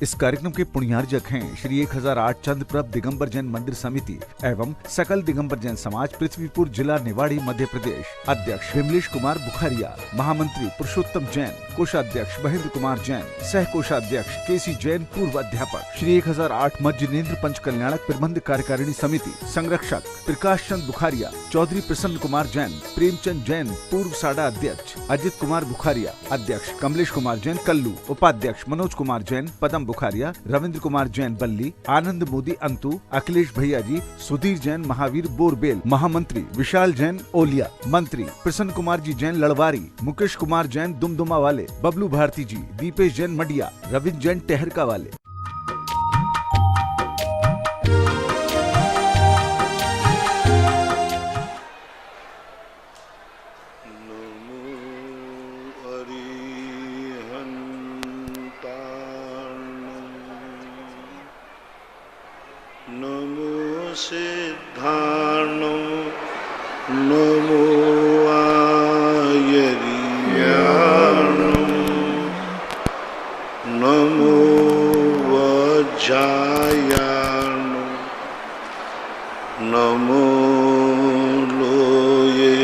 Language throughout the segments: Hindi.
इस कार्यक्रम के पुण्यार्जक हैं श्री 1008 चंद्रप्रभ दिगंबर जैन मंदिर समिति एवं सकल दिगंबर जैन समाज पृथ्वीपुर जिला निवाड़ी मध्य प्रदेश। अध्यक्ष विमलेश कुमार बुखारिया, महामंत्री पुरुषोत्तम जैन, कोषाध्यक्ष महेंद्र कुमार जैन, सह कोषाध्यक्ष केसी जैन, पूर्व अध्यापक। श्री 1008 मज्जिनेन्द्र पंच कल्याणक प्रबंध कार्यकारिणी समिति संरक्षक प्रकाश चंद बुखारिया, चौधरी प्रसन्न कुमार जैन, प्रेमचंद जैन, पूर्व साडा अध्यक्ष, अजित कुमार बुखारिया अध्यक्ष, कमलेश कुमार जैन कल्लू उपाध्यक्ष, मनोज कुमार जैन, पदम बुखारिया, रविंद्र कुमार जैन बल्ली, आनंद मोदी अंतु, अखिलेश भैया जी, सुधीर जैन महावीर बोरबेल, महामंत्री विशाल जैन ओलिया, मंत्री प्रसन्न कुमार जी जैन लड़वारी, मुकेश कुमार जैन दुमदुमा वाले, बबलू भारती जी, दीपेश जैन मडिया, रविंद्र जैन टहरका वाले। नमो सिद्धार्णो नमो आयर्याणो नमो वज्रायाणो नमो लोये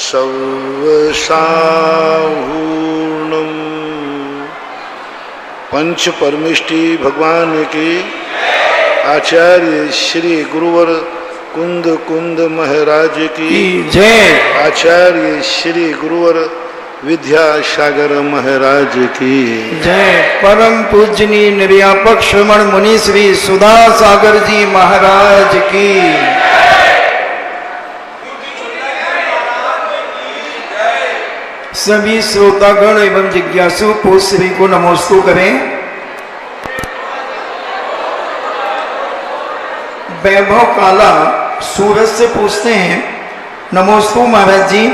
सर्वसाहूर्णम। पंच परमेष्टि भगवान की आचार्य श्री गुरुवर कुंद महाराज की जय। आचार्य श्री गुरुवर विद्यासागर महाराज की जय। परम पूजनीय निर्यापक श्रमण मुनि श्री सुधा सागर जी महाराज की। सभी श्रोतागण एवं जिज्ञासु पूज्य श्री को नमोस्तु करें। वैभव काला सूरज से पूछते हैं, नमोस्तु महाराज जी,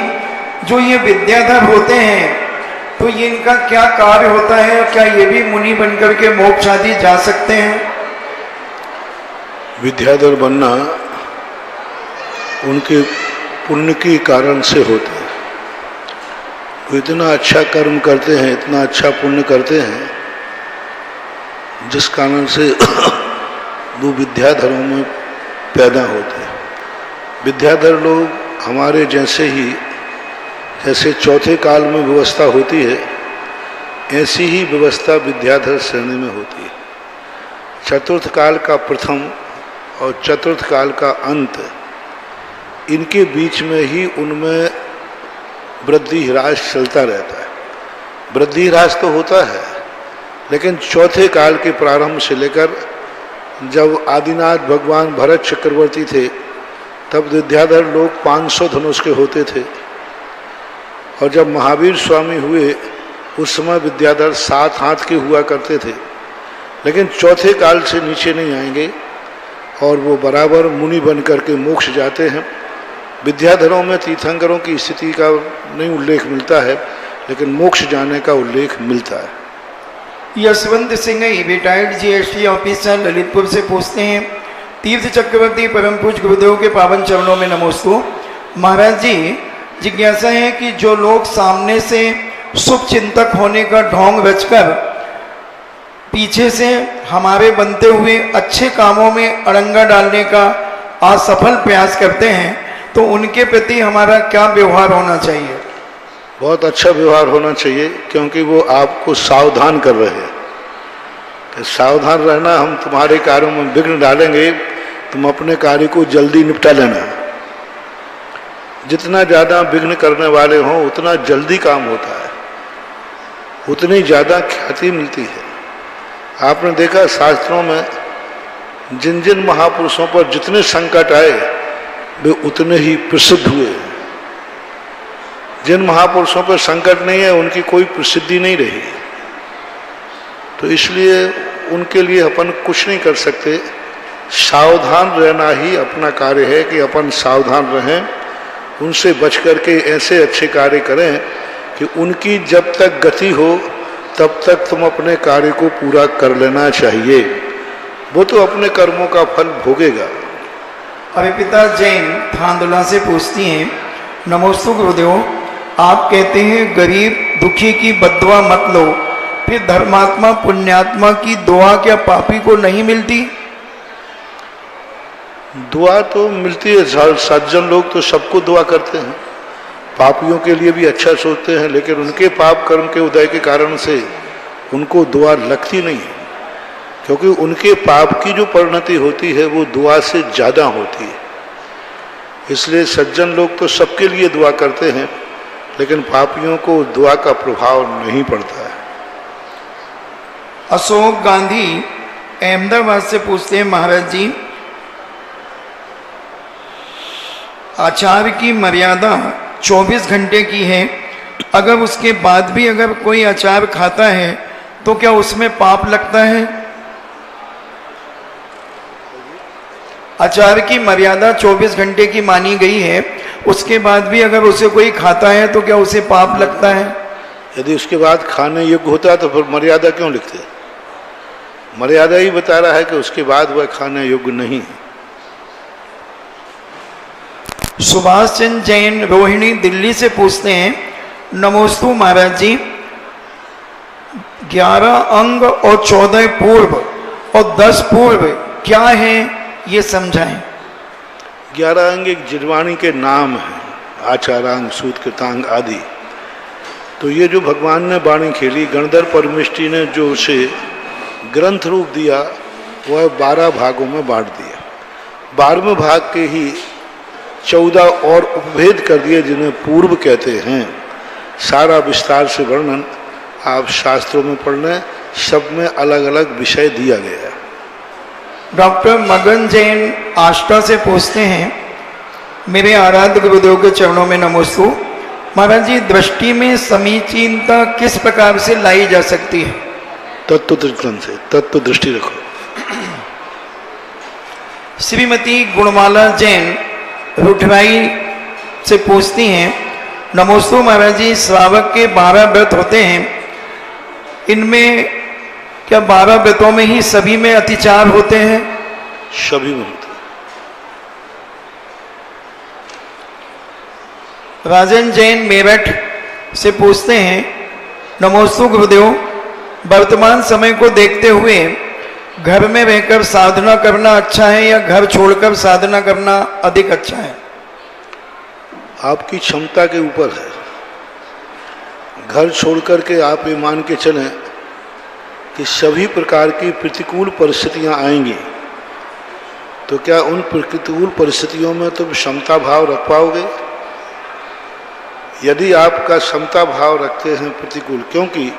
जो ये विद्याधर होते हैं तो ये इनका क्या कार्य होता है? क्या ये भी मुनि बनकर के मोक्ष आदि जा सकते हैं? विद्याधर बनना उनके पुण्य के कारण से होता है। वो इतना अच्छा कर्म करते हैं, इतना अच्छा पुण्य करते हैं, जिस कारण से वो विद्याधरों में पैदा होते हैं। विद्याधर लोग हमारे जैसे ही, जैसे चौथे काल में व्यवस्था होती है, ऐसी ही व्यवस्था विद्याधर श्रेणी में होती है। चतुर्थ काल का प्रथम और चतुर्थ काल का अंत, इनके बीच में ही उनमें वृद्धि ह्रास चलता रहता है। वृद्धि ह्रास तो होता है, लेकिन चौथे काल के प्रारंभ से लेकर जब आदिनाथ भगवान भरत चक्रवर्ती थे, तब विद्याधर लोग 500 धनुष के होते थे, और जब महावीर स्वामी हुए उस समय विद्याधर 7 हाथ के हुआ करते थे। लेकिन चौथे काल से नीचे नहीं आएंगे और वो बराबर मुनि बन करके मोक्ष जाते हैं। विद्याधरों में तीर्थंकरों की स्थिति का नहीं उल्लेख मिलता है, लेकिन मोक्ष जाने का उल्लेख मिलता है। Yashwant Singh retired GST officer Lalitpur से पूछते हैं, तीर्थ चक्रवर्ती परम पूज्य गुरुदेव के पावन चरणों में नमोस्तु। महाराज जी, जिज्ञासा है कि जो लोग सामने से शुभ चिंतक होने का ढोंग रचकर पीछे से हमारे बनते हुए अच्छे कामों में अड़ंगा डालने का असफल प्रयास करते हैं, तो उनके प्रति हमारा क्या व्यवहार होना चाहिए? बहुत अच्छा व्यवहार होना चाहिए, क्योंकि वो आपको सावधान कर रहे हैं कि सावधान रहना, हम तुम्हारे कार्यों में विघ्न डालेंगे, तुम अपने कार्य को जल्दी निपटा लेना। जितना ज़्यादा विघ्न करने वाले हों उतना जल्दी काम होता है, उतनी ज़्यादा ख्याति मिलती है। आपने देखा शास्त्रों में जिन जिन महापुरुषों पर जितने संकट आए वे उतने ही प्रसिद्ध हुए। जिन महापुरुषों पर संकट नहीं है उनकी कोई प्रसिद्धि नहीं रही। तो इसलिए उनके लिए अपन कुछ नहीं कर सकते। सावधान रहना ही अपना कार्य है कि अपन सावधान रहें, उनसे बच करके ऐसे अच्छे कार्य करें कि उनकी जब तक गति हो तब तक तुम अपने कार्य को पूरा कर लेना चाहिए। वो तो अपने कर्मों का फल भोगेगा। अभिपिता जैन थांदुला से पूछती हैं, नमोस्तु गुरुदेव, आप कहते हैं गरीब दुखी की बद्दुआ मत लो, फिर धर्मात्मा पुण्यात्मा की दुआ क्या पापी को नहीं मिलती? दुआ तो मिलती है, सज्जन लोग तो सबको दुआ करते हैं, पापियों के लिए भी अच्छा सोचते हैं, लेकिन उनके पाप कर्म के उदय के कारण से उनको दुआ लगती नहीं है, क्योंकि उनके पाप की जो परिणति होती है वो दुआ से ज़्यादा होती है। इसलिए सज्जन लोग तो सबके लिए दुआ करते हैं, लेकिन पापियों को दुआ का प्रभाव नहीं पड़ता है। अशोक गांधी अहमदाबाद से पूछते हैं, महाराज जी आचार की मर्यादा 24 घंटे की है, अगर उसके बाद भी अगर कोई अचार खाता है तो क्या उसमें पाप लगता है? आचार की मर्यादा 24 घंटे की मानी गई है, उसके बाद भी अगर उसे कोई खाता है तो क्या उसे पाप लगता है? यदि उसके बाद खाने योग्य होता है तो फिर मर्यादा क्यों लिखते हैं? मर्यादा ही बता रहा है कि उसके बाद वह खाने योग्य नहीं है। सुभाष चंद्र जैन रोहिणी दिल्ली से पूछते हैं, नमोस्तु महाराज जी, 11 अंग और 14 पूर्व और 10 पूर्व क्या है ये समझाएं। 11 अंग एक जिरवाणी के नाम है, आचारांग, सूत कृतांग आदि। तो ये जो भगवान ने वाणी खेली, गणधर परमिष्टि ने जो उसे ग्रंथ रूप दिया वह 12 भागों में बांट दिया। 12वें भाग के ही 14 और उपभेद कर दिए जिन्हें पूर्व कहते हैं। सारा विस्तार से वर्णन आप शास्त्रों में पढ़ लें, सब में अलग अलग विषय दिया गया है। डॉक्टर मगन जैन आष्टा से पूछते हैं, मेरे आराध्य गुरुदेव के चरणों में नमोस्तु। महाराज जी, दृष्टि में समीचीनता किस प्रकार से लाई जा सकती है? तत्व दृष्टि से, तत्व दृष्टि रखो। श्रीमती गुणमाला जैन रुठराई से पूछती हैं, नमोस्तु महाराज जी, श्रावक के 12 व्रत होते हैं, इनमें क्या 12 व्रतों में ही सभी में अतिचार होते हैं? सभी में होते हैं। राजन जैन मेरठ से पूछते हैं, नमोस्तु गुरुदेव, वर्तमान समय को देखते हुए घर में रहकर साधना करना अच्छा है या घर छोड़कर साधना करना अधिक अच्छा है? आपकी क्षमता के ऊपर है। घर छोड़कर के आप ये मान के चलें कि सभी प्रकार की प्रतिकूल परिस्थितियां आएंगी, तो क्या उन प्रतिकूल परिस्थितियों में तुम क्षमता भाव रख पाओगे? यदि आपका क्षमता भाव रखते हैं प्रतिकूल, क्योंकि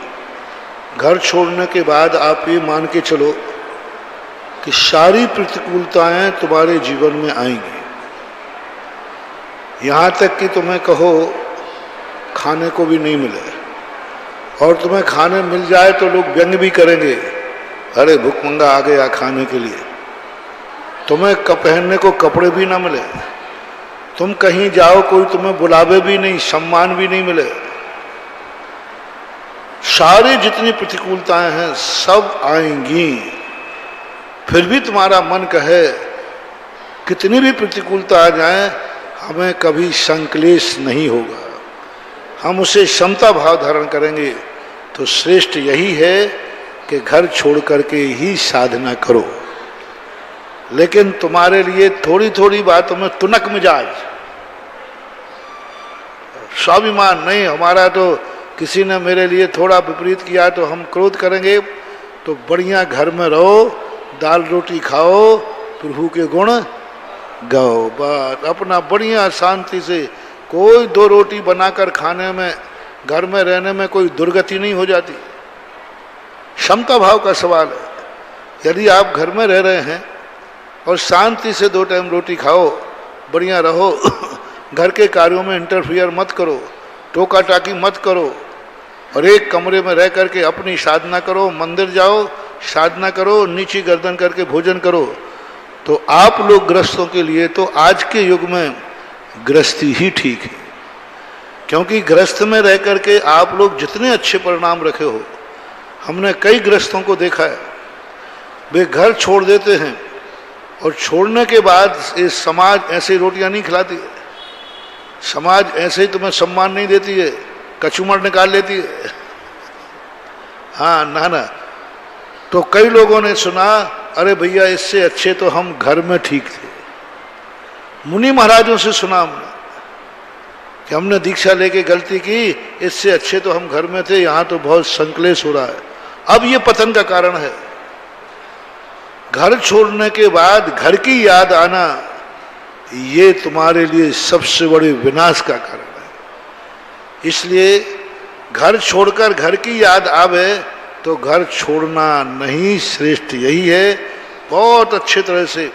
घर छोड़ने के बाद आप ये मान के चलो कि सारी प्रतिकूलताएं तुम्हारे जीवन में आएंगी। यहाँ तक कि तुम्हें कहो खाने को भी नहीं मिले, और तुम्हें खाने मिल जाए तो लोग व्यंग भी करेंगे, अरे भूखमंगा आ गया खाने के लिए। तुम्हें पहनने को कपड़े भी ना मिले, तुम कहीं जाओ कोई तुम्हें बुलावे भी नहीं, सम्मान भी नहीं मिले। सारी जितनी प्रतिकूलताएं हैं सब आएंगी, फिर भी तुम्हारा मन कहे कितनी भी प्रतिकूलता आ जाए हमें कभी संक्लेश नहीं होगा, हम उसे क्षमता भाव धारण करेंगे। तो श्रेष्ठ यही है कि घर छोड़ करके ही साधना करो। लेकिन तुम्हारे लिए थोड़ी थोड़ी बातों में तुनक मिजाज, स्वाभिमान नहीं, हमारा तो किसी ने मेरे लिए थोड़ा विपरीत किया तो हम क्रोध करेंगे। तो बढ़िया घर में रहो, दाल रोटी खाओ, प्रभु के गुण गाओ, बात अपना बढ़िया शांति से। कोई 2 रोटी बनाकर खाने में, घर में रहने में कोई दुर्गति नहीं हो जाती। क्षमता भाव का सवाल है। यदि आप घर में रह रहे हैं और शांति से 2 टाइम रोटी खाओ, बढ़िया रहो, घर के कार्यों में इंटरफियर मत करो, टोका टाकी मत करो, और एक कमरे में रह करके अपनी साधना करो, मंदिर जाओ, साधना करो, नीची गर्दन करके भोजन करो, तो आप लोग गृहस्थों के लिए तो आज के युग में गृहस्थी ही ठीक है। क्योंकि गृहस्थ में रह करके आप लोग जितने अच्छे परिणाम रखे हो, हमने कई गृहस्थों को देखा है, वे घर छोड़ देते हैं और छोड़ने के बाद ये समाज ऐसे रोटियां नहीं खिलाती है, समाज ऐसे ही तुम्हें सम्मान नहीं देती है, कचूमर निकाल लेती है। हाँ ना। तो कई लोगों ने सुना, अरे भैया इससे अच्छे तो हम घर में ठीक थे। मुनि महाराजों से सुना हमने कि हमने दीक्षा लेके गलती की, इससे अच्छे तो हम घर में थे, यहाँ तो बहुत संकलेश हो रहा है। अब ये पतन का कारण है। घर छोड़ने के बाद घर की याद आना, ये तुम्हारे लिए सबसे बड़े विनाश का कारण है। इसलिए घर छोड़कर घर की याद आवे तो घर छोड़ना नहीं, श्रेष्ठ यही है। बहुत अच्छे तरह से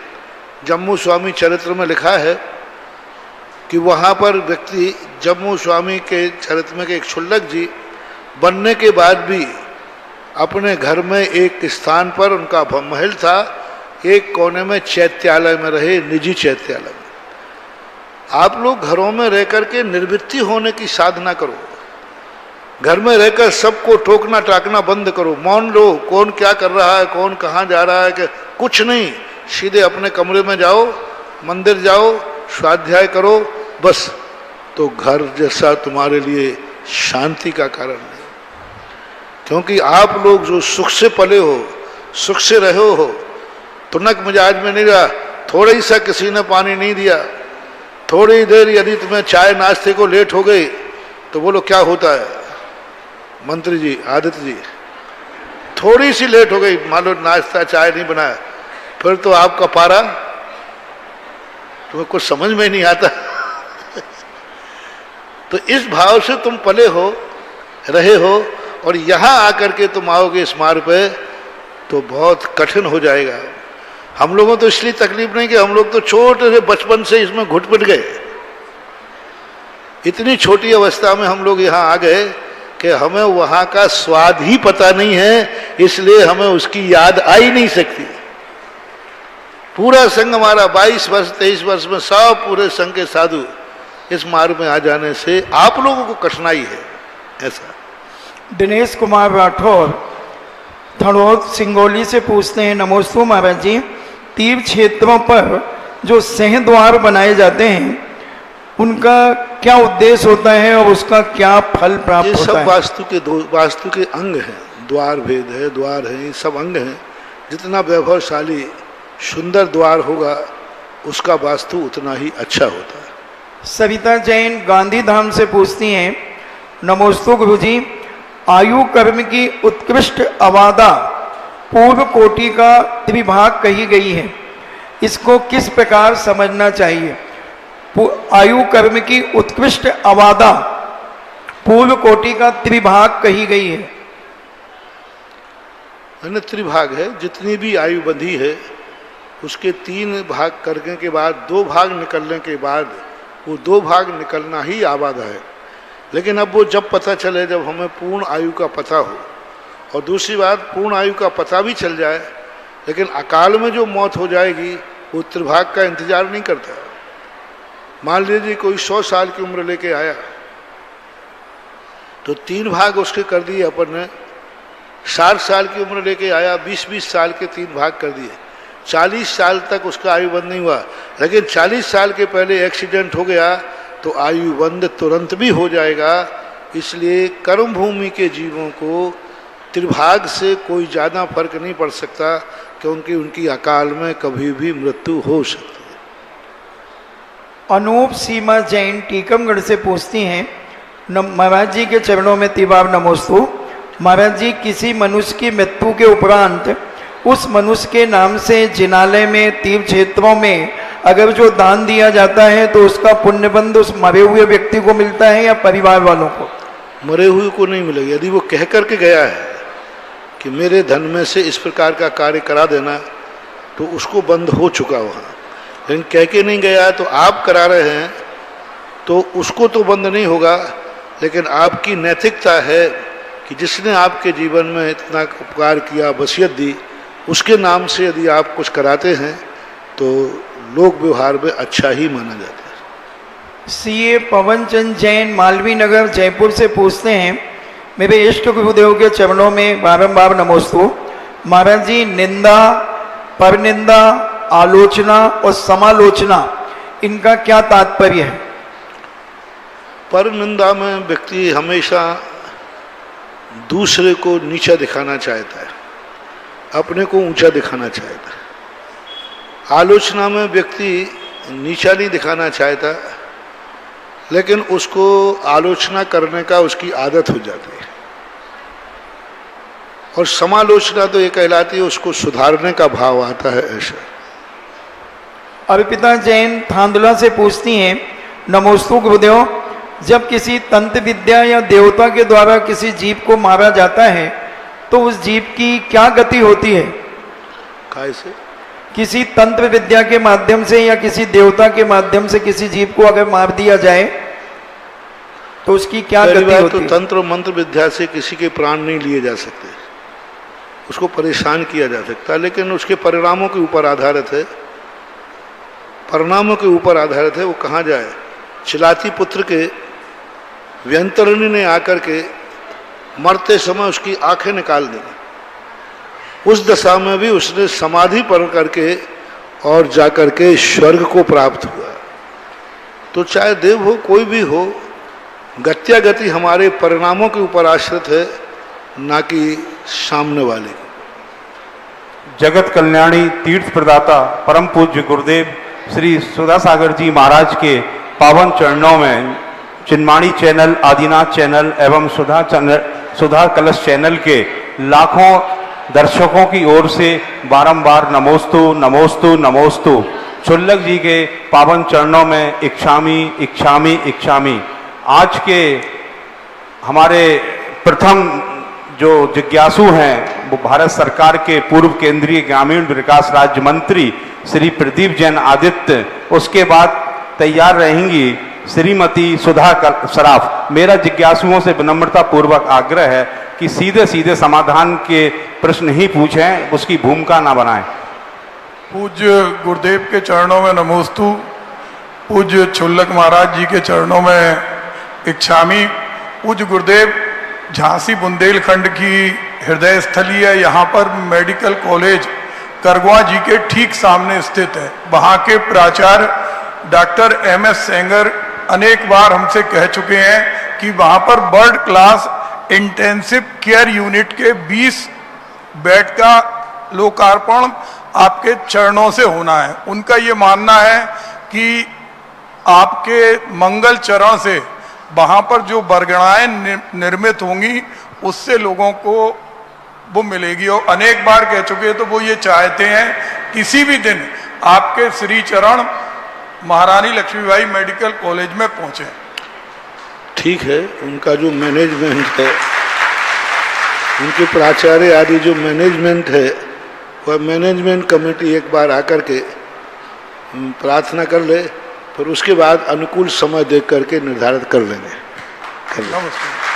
जम्मू स्वामी चरित्र में लिखा है कि वहाँ पर व्यक्ति, जम्मू स्वामी के चरित्र में एक क्षुल्लक जी बनने के बाद भी अपने घर में एक स्थान पर, उनका महल था, एक कोने में चैत्यालय में रहे, निजी चैत्यालय में। आप लोग घरों में रह करके निर्वृत्ति होने की साधना करो। घर में रहकर सबको टोकना टाकना बंद करो, मौन लो, कौन क्या कर रहा है, कौन कहाँ जा रहा है, कि कुछ नहीं, सीधे अपने कमरे में जाओ, मंदिर जाओ, स्वाध्याय करो, बस। तो घर जैसा तुम्हारे लिए शांति का कारण नहीं। क्योंकि आप लोग जो सुख से पले हो, सुख से रहे हो, तुनक मिजाज में नहीं रहा। थोड़ा ही सा किसी ने पानी नहीं दिया, थोड़ी देर यदि तुम्हें चाय नाश्ते को लेट हो गई तो बोलो क्या होता है मंत्री जी, आदित्य जी, थोड़ी सी लेट हो गई, मान लो नाश्ता चाय नहीं बनाया, फिर तो आपका पारा, तुम्हें कुछ समझ में नहीं आता। तो इस भाव से तुम पले हो, रहे हो, और यहां आकर के तुम आओगे इस मार्ग पे तो बहुत कठिन हो जाएगा। हम लोगों तो इसलिए तकलीफ नहीं कि हम लोग तो छोटे से बचपन से इसमें घुट-पिट गए। इतनी छोटी अवस्था में हम लोग यहाँ आ गए कि हमें वहाँ का स्वाद ही पता नहीं है, इसलिए हमें उसकी याद आ ही नहीं सकती। पूरा संघ हमारा 22 वर्ष 23 वर्ष में सब पूरे संघ के साधु इस मार्ग में आ जाने से आप लोगों को कठिनाई है। ऐसा दिनेश कुमार राठौर थड़ौद सिंगोली से पूछते हैं, नमोस्तु महाराज जी, तीर्थ क्षेत्रों पर जो सिंह द्वार बनाए जाते हैं उनका क्या उद्देश्य होता है और उसका क्या फल प्राप्त होता है? ये सब वास्तु के अंग हैं, द्वार भेद है, द्वार है, ये सब अंग हैं। जितना वैभवशाली सुंदर द्वार होगा उसका वास्तु उतना ही अच्छा होता है। सविता जैन गांधी धाम से पूछती हैं, नमोस्तु गुरुजी, आयु कर्म की उत्कृष्ट अवादा पूर्व कोटि का त्रिभाग कही गई है, इसको किस प्रकार समझना चाहिए? आयु कर्म की उत्कृष्ट अवादा पूर्व कोटि का त्रिभाग कही गई है। त्रिभाग है, जितनी भी आयु बंधी है उसके 3 भाग करने के बाद 2 भाग निकलने के बाद वो 2 भाग निकलना ही आवादा है। लेकिन अब वो जब पता चले, जब हमें पूर्ण आयु का पता हो, और दूसरी बात पूर्ण आयु का पता भी चल जाए लेकिन अकाल में जो मौत हो जाएगी वो त्रिभाग का इंतजार नहीं करता। मान लीजिए कोई 100 साल की उम्र लेके आया तो 3 भाग उसके कर दिए अपन ने। 60 साल की उम्र लेके आया, 20-20 साल के 3 भाग कर दिए। 40 साल तक उसका आयु बंद नहीं हुआ, लेकिन 40 साल के पहले एक्सीडेंट हो गया तो आयु बंद तुरंत भी हो जाएगा। इसलिए कर्म भूमि के जीवों को त्रिभाग से कोई ज़्यादा फर्क नहीं पड़ सकता, क्योंकि उनकी अकाल में कभी भी मृत्यु हो सकती है। अनूप सीमा जैन टीकमगढ़ से पूछती हैं, महाराज जी के चरणों में तिबार नमोस्तु। महाराज जी, किसी मनुष्य की मृत्यु के उपरांत उस मनुष्य के नाम से जिनालय में, तीर्थ क्षेत्रों में अगर जो दान दिया जाता है तो उसका पुण्यबंध उस मरे हुए व्यक्ति को मिलता है या परिवार वालों को? मरे हुए को नहीं मिलेगा। यदि वो कह करके गया है कि मेरे धन में से इस प्रकार का कार्य करा देना, तो उसको बंद हो चुका वहाँ। लेकिन कह के नहीं गया तो आप करा रहे हैं तो उसको तो बंद नहीं होगा। लेकिन आपकी नैतिकता है कि जिसने आपके जीवन में इतना उपकार किया, वसीयत दी, उसके नाम से यदि आप कुछ कराते हैं तो लोक व्यवहार में अच्छा ही माना जाता है। सीए पवन चंद जैन मालवीय नगर जयपुर से पूछते हैं, मेरे इष्ट गुरुदेव के चरणों में बारंबार नमोस्तु। महाराज जी, निंदा, परनिंदा, आलोचना और समालोचना, इनका क्या तात्पर्य है? परनिंदा में व्यक्ति हमेशा दूसरे को नीचा दिखाना चाहता है, अपने को ऊंचा दिखाना चाहता है। आलोचना में व्यक्ति नीचा नहीं दिखाना चाहता, लेकिन उसको आलोचना करने का उसकी आदत हो जाती है। और समालोचना तो ये कहलाती है उसको सुधारने का भाव आता है। ऐसा अर्पिता जैन थांदला से पूछती हैं, नमोस्तु गुरुदेव, जब किसी तंत्र विद्या या देवता के द्वारा किसी जीव को मारा जाता है तो उस जीव की क्या गति होती है? कैसे? किसी तंत्र विद्या के माध्यम से या किसी देवता के माध्यम से किसी जीव को अगर मार दिया जाए तो उसकी क्या गति होती है? तो तंत्र मंत्र विद्या से किसी के प्राण नहीं लिए जा सकते, उसको परेशान किया जा सकता है, लेकिन उसके परिणामों के ऊपर आधारित है। परिणामों के ऊपर आधारित है वो कहाँ जाए। चिलाती पुत्र के व्यंतरणी ने आकर के मरते समय उसकी आंखें निकाल दी। उस दशा में भी उसने समाधि पर करके और जाकर के स्वर्ग को प्राप्त हुआ। तो चाहे देव हो कोई भी हो, गत्यागति हमारे परिणामों के ऊपर आश्रित है, ना कि सामने वाले। जगत कल्याणी तीर्थ प्रदाता परम पूज्य गुरुदेव श्री सुधा सागर जी महाराज के पावन चरणों में चिन्माणी चैनल, आदिनाथ चैनल एवं सुधा कलश चैनल के लाखों दर्शकों की ओर से बारंबार नमोस्तु नमोस्तु नमोस्तु। छुल्लक जी के पावन चरणों में इच्छामी इच्छामी इच्छामी। आज के हमारे प्रथम जो जिज्ञासु हैं वो भारत सरकार के पूर्व केंद्रीय ग्रामीण विकास राज्य मंत्री श्री प्रदीप जैन आदित्य, उसके बाद तैयार रहेंगी श्रीमती सुधा सराफ। मेरा जिज्ञासुओं से विनम्रता पूर्वक आग्रह है कि सीधे सीधे समाधान के प्रश्न ही पूछें, उसकी भूमिका ना बनाएं। पूज्य गुरुदेव के चरणों में नमोस्तु। पूज्य छुल्लक महाराज जी के चरणों में इच्छामी। पूज्य गुरुदेव झांसी बुंदेलखंड की हृदय स्थली है। यहाँ पर मेडिकल कॉलेज करगवा जी के ठीक सामने स्थित है। वहाँ के प्राचार्य डॉक्टर MS सेंगर अनेक बार हमसे कह चुके हैं कि वहाँ पर world class intensive care unit के 20 बेड का लोकार्पण आपके चरणों से होना है। उनका ये मानना है कि आपके मंगल चरण से वहाँ पर जो बरगणाएं निर्मित होंगी उससे लोगों को वो मिलेगी। और अनेक बार कह चुके हैं, तो वो ये चाहते हैं किसी भी दिन आपके श्री चरण महारानी लक्ष्मीबाई मेडिकल कॉलेज में पहुंचे। ठीक है, उनका जो मैनेजमेंट है, उनके प्राचार्य आदि जो मैनेजमेंट है, वह मैनेजमेंट कमेटी एक बार आकर के प्रार्थना कर ले, फिर उसके बाद अनुकूल समय देख करके निर्धारित कर लेंगे।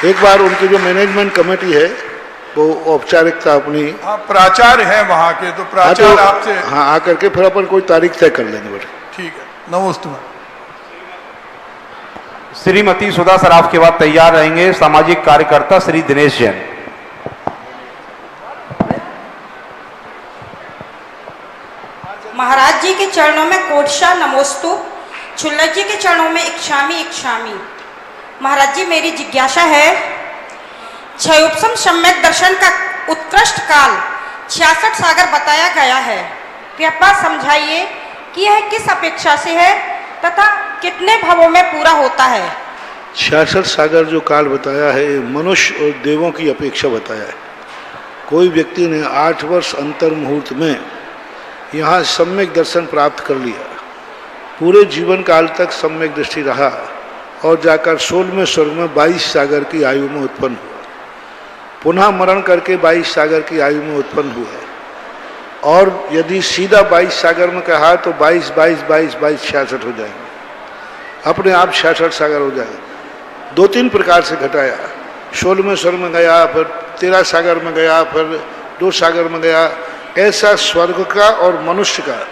एक बार उनकी जो मैनेजमेंट कमेटी है वो औपचारिकता अपनी, हाँ प्राचार्य हैं वहाँ के, तो प्राचार्य आपसे हाँ आकर के फिर अपन कोई तारीख तय कर लेंगे। बेटा ठीक है, नमस्ते। श्रीमती सुधा सराफ के बाद तैयार रहेंगे सामाजिक कार्यकर्ता श्री दिनेश जैन। महाराज जी के चरणों में कोटशा नमोस्तु। छुल्लक जी के चरणों में इच्छामी इच्छामी। महाराज जी, मेरी जिज्ञासा है, क्षयोपम सम्यक दर्शन का उत्कृष्ट काल 66 सागर बताया गया है। कृपया समझाइए कि यह किस अपेक्षा से है तथा कितने भवों में पूरा होता है। 66 सागर जो काल बताया है मनुष्य और देवों की अपेक्षा बताया है। कोई व्यक्ति ने 8 वर्ष अंतर मुहूर्त में यहाँ सम्यक दर्शन प्राप्त कर लिया, पूरे जीवन काल तक सम्यक दृष्टि रहा और जाकर 16वें स्वर्ग में 22 सागर की आयु में उत्पन्न हुआ, पुनः मरण करके 22 सागर की आयु में उत्पन्न हुआ। और यदि सीधा 22 सागर में कहा तो 22 22 22 22 66 हो जाएंगे, अपने आप 66 सागर हो जाएगा। 2-3 प्रकार से घटाया, 16वें स्वर्ग में गया, फिर 13 सागर में गया, फिर 2 सागर में गया। ऐसा स्वर्ग का और मनुष्य का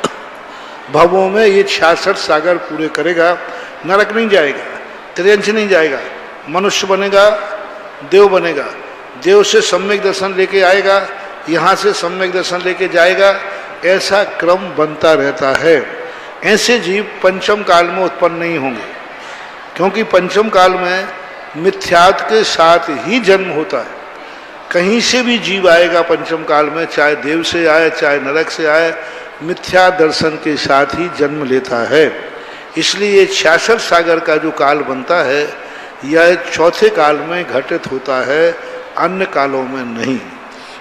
भवों में ये 66 सागर पूरे करेगा। नरक नहीं जाएगा, त्रियंश नहीं जाएगा, मनुष्य बनेगा, देव बनेगा, देव से सम्यक दर्शन लेके आएगा, यहाँ से सम्यक दर्शन लेके जाएगा। ऐसा क्रम बनता रहता है। ऐसे जीव पंचम काल में उत्पन्न नहीं होंगे, क्योंकि पंचम काल में मिथ्यात्व के साथ ही जन्म होता है। कहीं से भी जीव आएगा पंचम काल में, चाहे देव से आए चाहे नरक से आए, मिथ्या दर्शन के साथ ही जन्म लेता है। इसलिए 66 सागर का जो काल बनता है यह चौथे काल में घटित होता है, अन्य कालों में नहीं।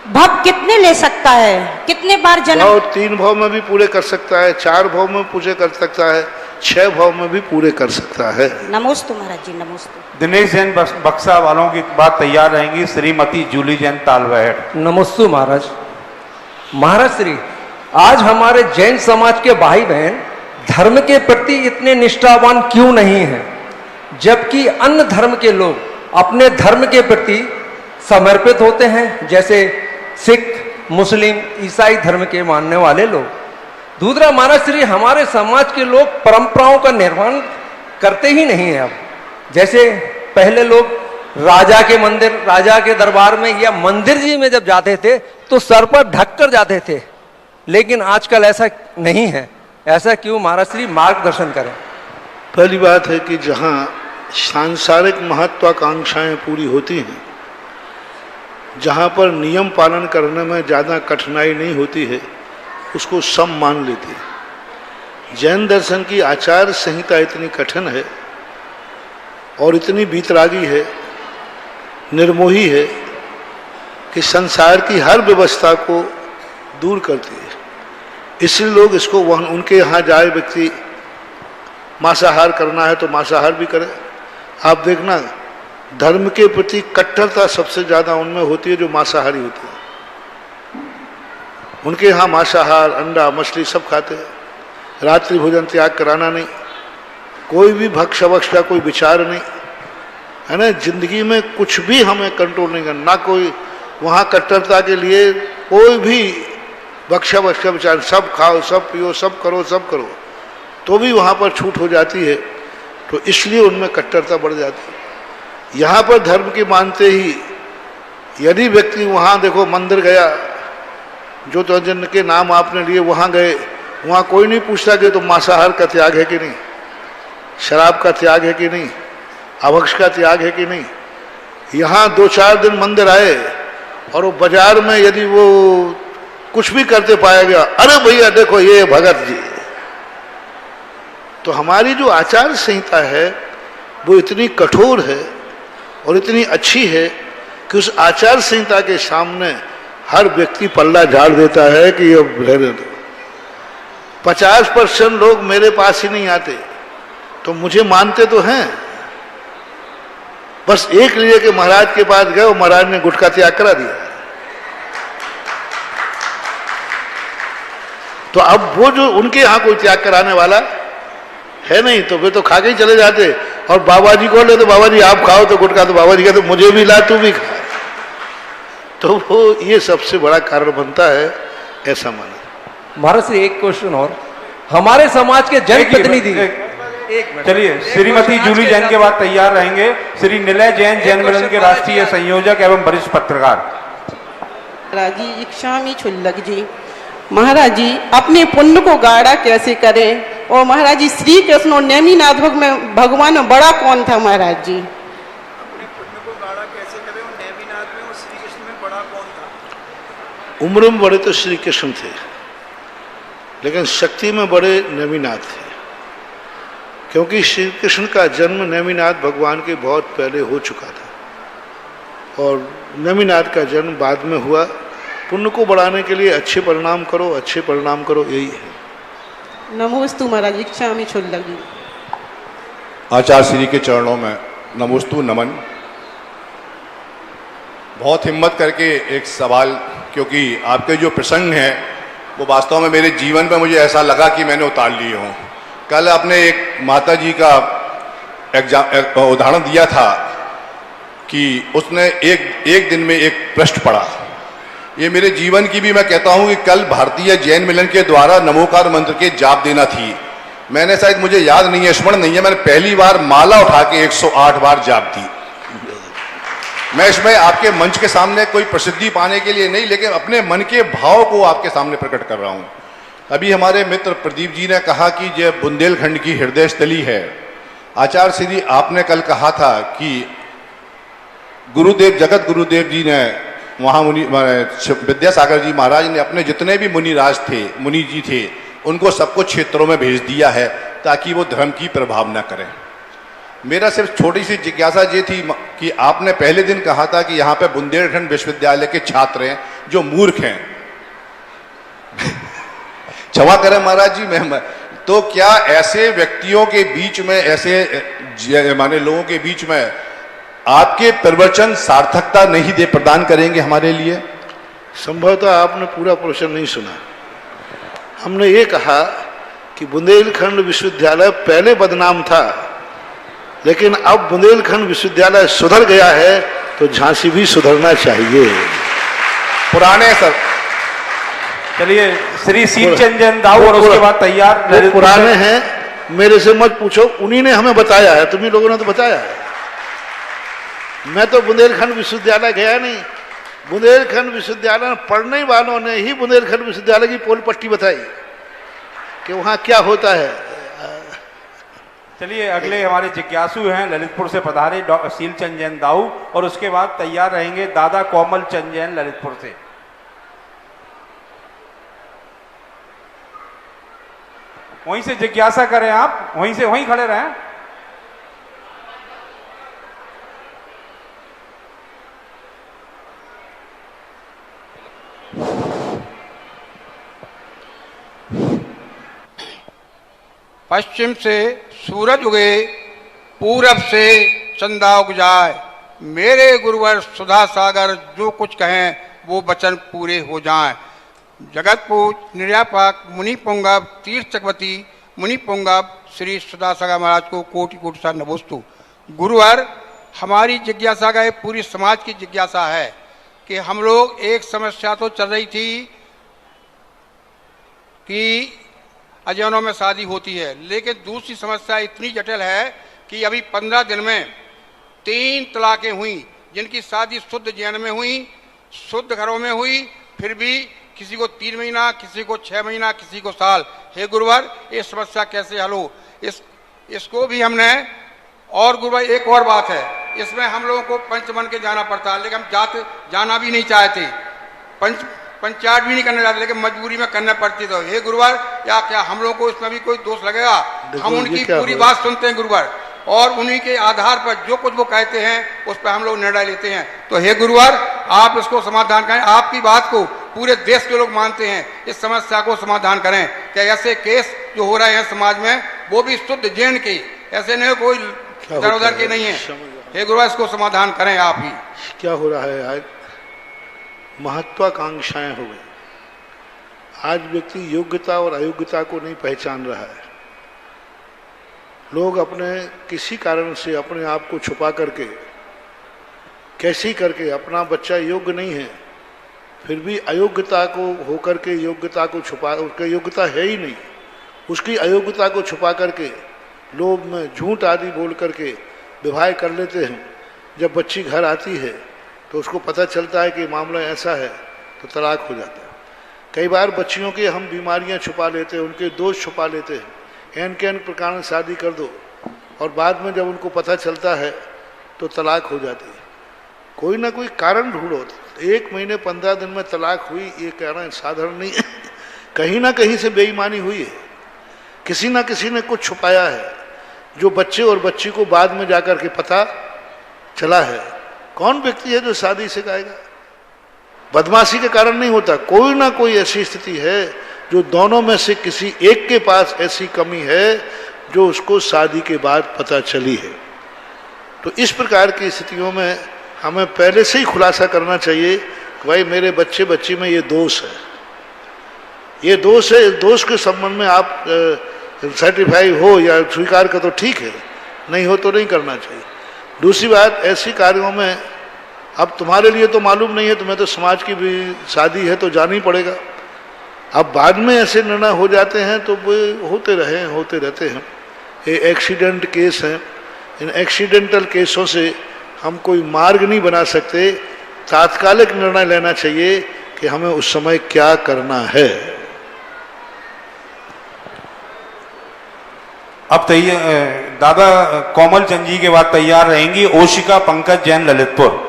भव कितने ले सकता है, कितने बार जन्म? भाव 3 भाव में भी पूरे कर सकता है, 4 भाव में पूरे कर सकता है, 6 भाव में भी पूरे कर सकता है। नमोस्तु महाराज जी, नमोस्तु। दिनेश जैन बक्सा वालों की बात तैयार रहेंगी। श्रीमती जूली जैन तालबेहट। नमस्ते महाराज। महाराज श्री, आज हमारे जैन समाज के भाई बहन धर्म के प्रति इतने निष्ठावान क्यों नहीं हैं, जबकि अन्य धर्म के लोग अपने धर्म के प्रति समर्पित होते हैं, जैसे सिख, मुस्लिम, ईसाई धर्म के मानने वाले लोग। दूसरा महाराज श्री, हमारे समाज के लोग परंपराओं का निर्वहन करते ही नहीं है। अब जैसे पहले लोग राजा के मंदिर, राजा के दरबार में या मंदिर जी में जब जाते थे तो सर पर ढक कर जाते थे, लेकिन आजकल ऐसा नहीं है। ऐसा क्यों महाराज श्री, मार्गदर्शन करें। पहली बात है कि जहाँ सांसारिक महत्वाकांक्षाएं पूरी होती हैं, जहाँ पर नियम पालन करने में ज़्यादा कठिनाई नहीं होती है, उसको सब मान लेते हैं। जैन दर्शन की आचार संहिता इतनी कठिन है और इतनी बीतरागी है, निर्मोही है कि संसार की हर व्यवस्था को दूर करती है। इसलिए लोग इसको उनके यहाँ जाए, व्यक्ति मांसाहार करना है तो मांसाहार भी करे। आप देखना, धर्म के प्रति कट्टरता सबसे ज़्यादा उनमें होती है जो मांसाहारी होते हैं। उनके यहाँ मांसाहार, अंडा, मछली सब खाते हैं। रात्रि भोजन त्याग कराना नहीं, कोई भी भक्ष वक्ष का कोई विचार नहीं, है ना। जिंदगी में कुछ भी हमें कंट्रोल नहीं करना, ना कोई वहाँ कट्टरता के लिए कोई भी भक्ष वक्ष का विचार, सब खाओ, सब पियो, सब करो, तो भी वहाँ पर छूट हो जाती है। तो इसलिए उनमें कट्टरता बढ़ जाती है। यहाँ पर धर्म की मानते ही यदि व्यक्ति वहाँ देखो मंदिर गया, जो तो जिन के नाम आपने लिए वहाँ गए, वहाँ कोई नहीं पूछता कि तो मांसाहार का त्याग है कि नहीं, शराब का त्याग है कि नहीं, अभक्ष का त्याग है कि नहीं। यहाँ 2-4 दिन मंदिर आए और वो बाजार में यदि वो कुछ भी करते पाया गया, अरे भैया देखो ये भगत जी। तो हमारी जो आचार संहिता है वो इतनी कठोर है और इतनी अच्छी है कि उस आचार संहिता के सामने हर व्यक्ति पल्ला झाड़ देता है कि अब रहने दो। 50% लोग मेरे पास ही नहीं आते, तो मुझे मानते तो हैं, बस एक लिए कि महाराज के पास गए और महाराज ने गुटखा त्याग करा दिया। तो अब वो जो उनके यहाँ कोई त्याग कराने वाला है नहीं, तो वे तो खा के ही चले जाते। और बाबा जी को ले तो बाबा जी आप खाओ, तो गुटखा तो बाबा जी कहते मुझे भी ला, तू भी खा। तो वो ये सबसे बड़ा कारण बनता है, ऐसा माना। महाराज श्री, एक क्वेश्चन और, हमारे समाज के जनप्रतिनिधि, चलिए, श्रीमती जूली जैन के बाद तैयार रहेंगे श्री निलय जैन, जैन मिलन के राष्ट्रीय संयोजक एवं वरिष्ठ पत्रकार। महाराज जी, इच्छामी छुल्लक जी, महाराज जी अपने पुण्य को गाढ़ा कैसे करें? और महाराज जी, श्री कृष्ण और नेमिनाथ भगवान में बड़ा कौन था महाराज जी? अपने पुण्य को गाढ़ा कैसे करें और नेमिनाथ में और श्री कृष्ण में बड़ा कौन था? उम्र में बड़े तो श्री कृष्ण थे, लेकिन शक्ति में बड़े नेमिनाथ थे, क्योंकि श्री कृष्ण का जन्म नेमिनाथ भगवान के बहुत पहले हो चुका था और नेमिनाथ का जन्म बाद में हुआ। पुण्य को बढ़ाने के लिए अच्छे परिणाम करो, अच्छे परिणाम करो, यही है। नमोस्तु महाराज, इच्छामी छुल्लक जी। आचार्य श्री के चरणों में नमोस्तु नमन। बहुत हिम्मत करके एक सवाल, क्योंकि आपके जो प्रसंग हैं वो वास्तव में मेरे जीवन में मुझे ऐसा लगा कि मैंने उतार लिए हों। कल आपने एक माता जी का उदाहरण दिया था कि उसने एक दिन में एक पृष्ठ पढ़ा। ये मेरे जीवन की भी मैं कहता हूँ कि कल भारतीय जैन मिलन के द्वारा नमोकार मंत्र के जाप देना थी। मैंने शायद, मुझे याद नहीं है, स्मरण नहीं है, मैंने पहली बार माला उठा के 108 बार जाप दी। मैं इसमें आपके मंच के सामने कोई प्रसिद्धि पाने के लिए नहीं, लेकिन अपने मन के भाव को आपके सामने प्रकट कर रहा हूँ। अभी हमारे मित्र प्रदीप जी ने कहा कि ये बुंदेलखंड की हृदय स्थली है। आचार्य श्री, आपने कल कहा था कि गुरुदेव, जगत गुरुदेव जी ने वहाँ विद्यासागर जी महाराज ने अपने जितने भी मुनि जी थे उनको सबको क्षेत्रों में भेज दिया है ताकि वो धर्म की प्रभाव न करें। मेरा सिर्फ छोटी सी जिज्ञासा ये थी कि आपने पहले दिन कहा था कि यहाँ पे बुंदेलखंड विश्वविद्यालय के छात्र हैं जो मूर्ख हैं। क्षमा करें महाराज जी, मैं तो क्या ऐसे व्यक्तियों के बीच में, ऐसे माने लोगों के बीच में आपके प्रवचन सार्थकता नहीं दे प्रदान करेंगे हमारे लिए? संभवतः आपने पूरा प्रवचन नहीं सुना। हमने ये कहा कि बुंदेलखंड विश्वविद्यालय पहले बदनाम था, लेकिन अब बुंदेलखंड विश्वविद्यालय सुधर गया है तो झांसी भी सुधरना चाहिए। पुराने सर, चलिए श्री सीलचंद दाऊ और उसके बाद तैयार पुराने हैं, मेरे से मत पूछो, उन्हीं ने हमें बताया है, तुम्हीं लोगों ने तो बताया है। मैं तो बुंदेलखंड विश्वविद्यालय गया नहीं, बुंदेलखंड विश्वविद्यालय में पढ़ने वालों ने ही बुंदेलखंड विश्वविद्यालय की पोल पट्टी बताई कि वहां क्या होता है। चलिए अगले हमारे जिज्ञासु हैं ललितपुर से पधारे सीलचंद जैन दाऊ, और उसके बाद तैयार रहेंगे दादा कोमल चंद जैन ललितपुर से। वहीं से जिज्ञासा करें आप, वहीं खड़े रहें। पश्चिम से सूरज उगे, पूरब से चंदा उग जाए, मेरे गुरुवर सुधा सागर जो कुछ कहें वो वचन पूरे हो जाएं। जगत पूज निर्यापक मुनि पुंगव तीर्थ चक्रवर्ती मुनि पुंगव श्री सुधा सागर महाराज को कोटि कोटि सा नमोस्तु। गुरुवर, हमारी जिज्ञासा का पूरी समाज की जिज्ञासा है कि हम लोग, एक समस्या तो चल रही थी कि अजैनों में शादी होती है, लेकिन दूसरी समस्या इतनी जटिल है कि अभी 15 दिन में 3 तलाकें हुई, जिनकी शादी शुद्ध जैन में हुई, शुद्ध घरों में हुई, फिर भी किसी को 3 महीना, किसी को 6 महीना, किसी को साल। हे गुरुवर, ये समस्या कैसे हल हो? इसको भी हमने, और गुरुवर एक और बात है, इसमें हम लोगों को पंच बन के जाना पड़ता है, लेकिन हम जाना भी नहीं चाहते, पंचायत भी नहीं करने जाते, लेकिन मजबूरी में करना पड़ती। तो हे गुरुवर, क्या हम लोगों को इसमें भी कोई दोष लगेगा? हम उनकी पूरी बात सुनते हैं गुरुवर, और उन्हीं के आधार पर जो कुछ वो कहते हैं उस पर हम लोग निर्णय लेते हैं। तो हे गुरुवर, आप इसको समाधान करें। आपकी बात को पूरे देश के लोग मानते हैं, इस समस्या को समाधान करें। क्या ऐसे केस जो हो रहे हैं समाज में, वो भी शुद्ध जैन के, ऐसे नहीं कोई इधर उधर के नहीं है। हे गुरुवर, इसको समाधान करें आप ही। क्या हो रहा है आज? महत्वाकांक्षाएं हो गई। आज व्यक्ति योग्यता और अयोग्यता को नहीं पहचान रहा है। लोग अपने किसी कारण से अपने आप को छुपा करके, कैसे करके, अपना बच्चा योग्य नहीं है फिर भी अयोग्यता को होकर के योग्यता को छुपा, उसकी योग्यता है ही नहीं, उसकी अयोग्यता को छुपा करके लोभ में झूठ आदि बोल करके विवाह कर लेते हैं। जब बच्ची घर आती है तो उसको पता चलता है कि मामला ऐसा है तो तलाक हो जाता है। कई बार बच्चियों की हम बीमारियां छुपा लेते हैं, उनके दोष छुपा लेते हैं, एन के एन प्रकार से शादी कर दो, और बाद में जब उनको पता चलता है तो तलाक हो जाती है। कोई ना कोई कारण ढूंढो। 1 महीने 15 दिन में तलाक हुई, ये कहना साधारण नहीं है। कहीं ना कहीं से बेईमानी हुई है, किसी ना किसी ने कुछ छुपाया है, जो बच्चे और बच्ची को बाद में जाकर के पता चला है। कौन व्यक्ति है जो शादी से गाएगा? बदमाशी के कारण नहीं होता, कोई ना कोई ऐसी स्थिति है जो दोनों में से किसी एक के पास ऐसी कमी है जो उसको शादी के बाद पता चली है। तो इस प्रकार की स्थितियों में हमें पहले से ही खुलासा करना चाहिए कि भाई मेरे बच्चे बच्ची में ये दोष है, ये दोष है। इस दोष के संबंध में आप सर्टिफाई हो या स्वीकार कर तो ठीक है, नहीं हो तो नहीं करना चाहिए। दूसरी बात, ऐसी कार्यों में अब तुम्हारे लिए तो मालूम नहीं है, तुम्हें तो समाज की भी शादी है तो जाना ही पड़ेगा। अब बाद में ऐसे निर्णय हो जाते हैं तो वो होते रहते हैं। ये एक्सीडेंट केस हैं, इन एक्सीडेंटल केसों से हम कोई मार्ग नहीं बना सकते। तात्कालिक निर्णय लेना चाहिए कि हमें उस समय क्या करना है। अब दादा कोमल चंद जी के बाद तैयार रहेंगी ओशिका पंकज जैन ललितपुर।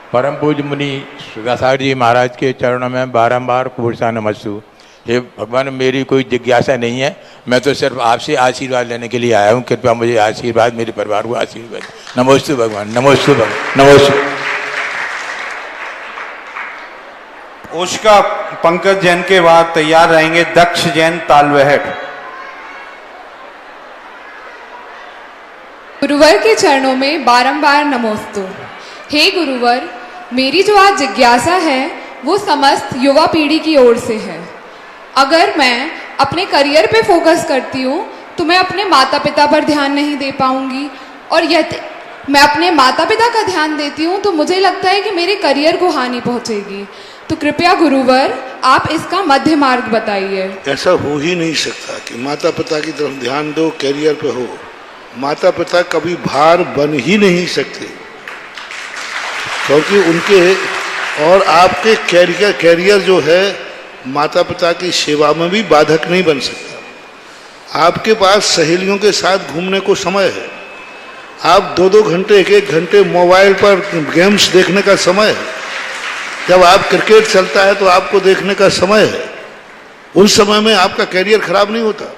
परम पूज्य मुनि सुदासागर जी महाराज के चरणों में बारंबार कोटसा नमस्तु। हे भगवान, मेरी कोई जिज्ञासा नहीं है, मैं तो सिर्फ आपसे आशीर्वाद लेने के लिए आया हूँ। कृपया मुझे आशीर्वाद, मेरे परिवार को आशीर्वाद। नमोस्तु भगवान, नमोस्तु भगवान, नमोस्तु। ओशका पंकज जैन के बाद तैयार रहेंगे दक्ष जैन तालवेहट। गुरुवर के चरणों में बारंबार नमोस्तु। हे गुरुवर, मेरी जो आज जिज्ञासा है वो समस्त युवा पीढ़ी की ओर से है। अगर मैं अपने करियर पे फोकस करती हूँ तो मैं अपने माता पिता पर ध्यान नहीं दे पाऊंगी, और यदि मैं अपने माता पिता का ध्यान देती हूँ तो मुझे लगता है कि मेरे करियर को हानि पहुँचेगी। तो कृपया गुरुवर, आप इसका मध्य मार्ग बताइए। ऐसा हो ही नहीं सकता कि माता पिता की तरफ ध्यान दो, कैरियर पे हो। माता पिता कभी भार बन ही नहीं सकते, क्योंकि उनके और आपके कैरियर जो है माता पिता की सेवा में भी बाधक नहीं बन सकता। आपके पास सहेलियों के साथ घूमने को समय है, आप 2-2 घंटे 1-1 घंटे मोबाइल पर गेम्स देखने का समय है। जब आप क्रिकेट चलता है तो आपको देखने का समय है। उन समय में आपका कैरियर खराब नहीं होता।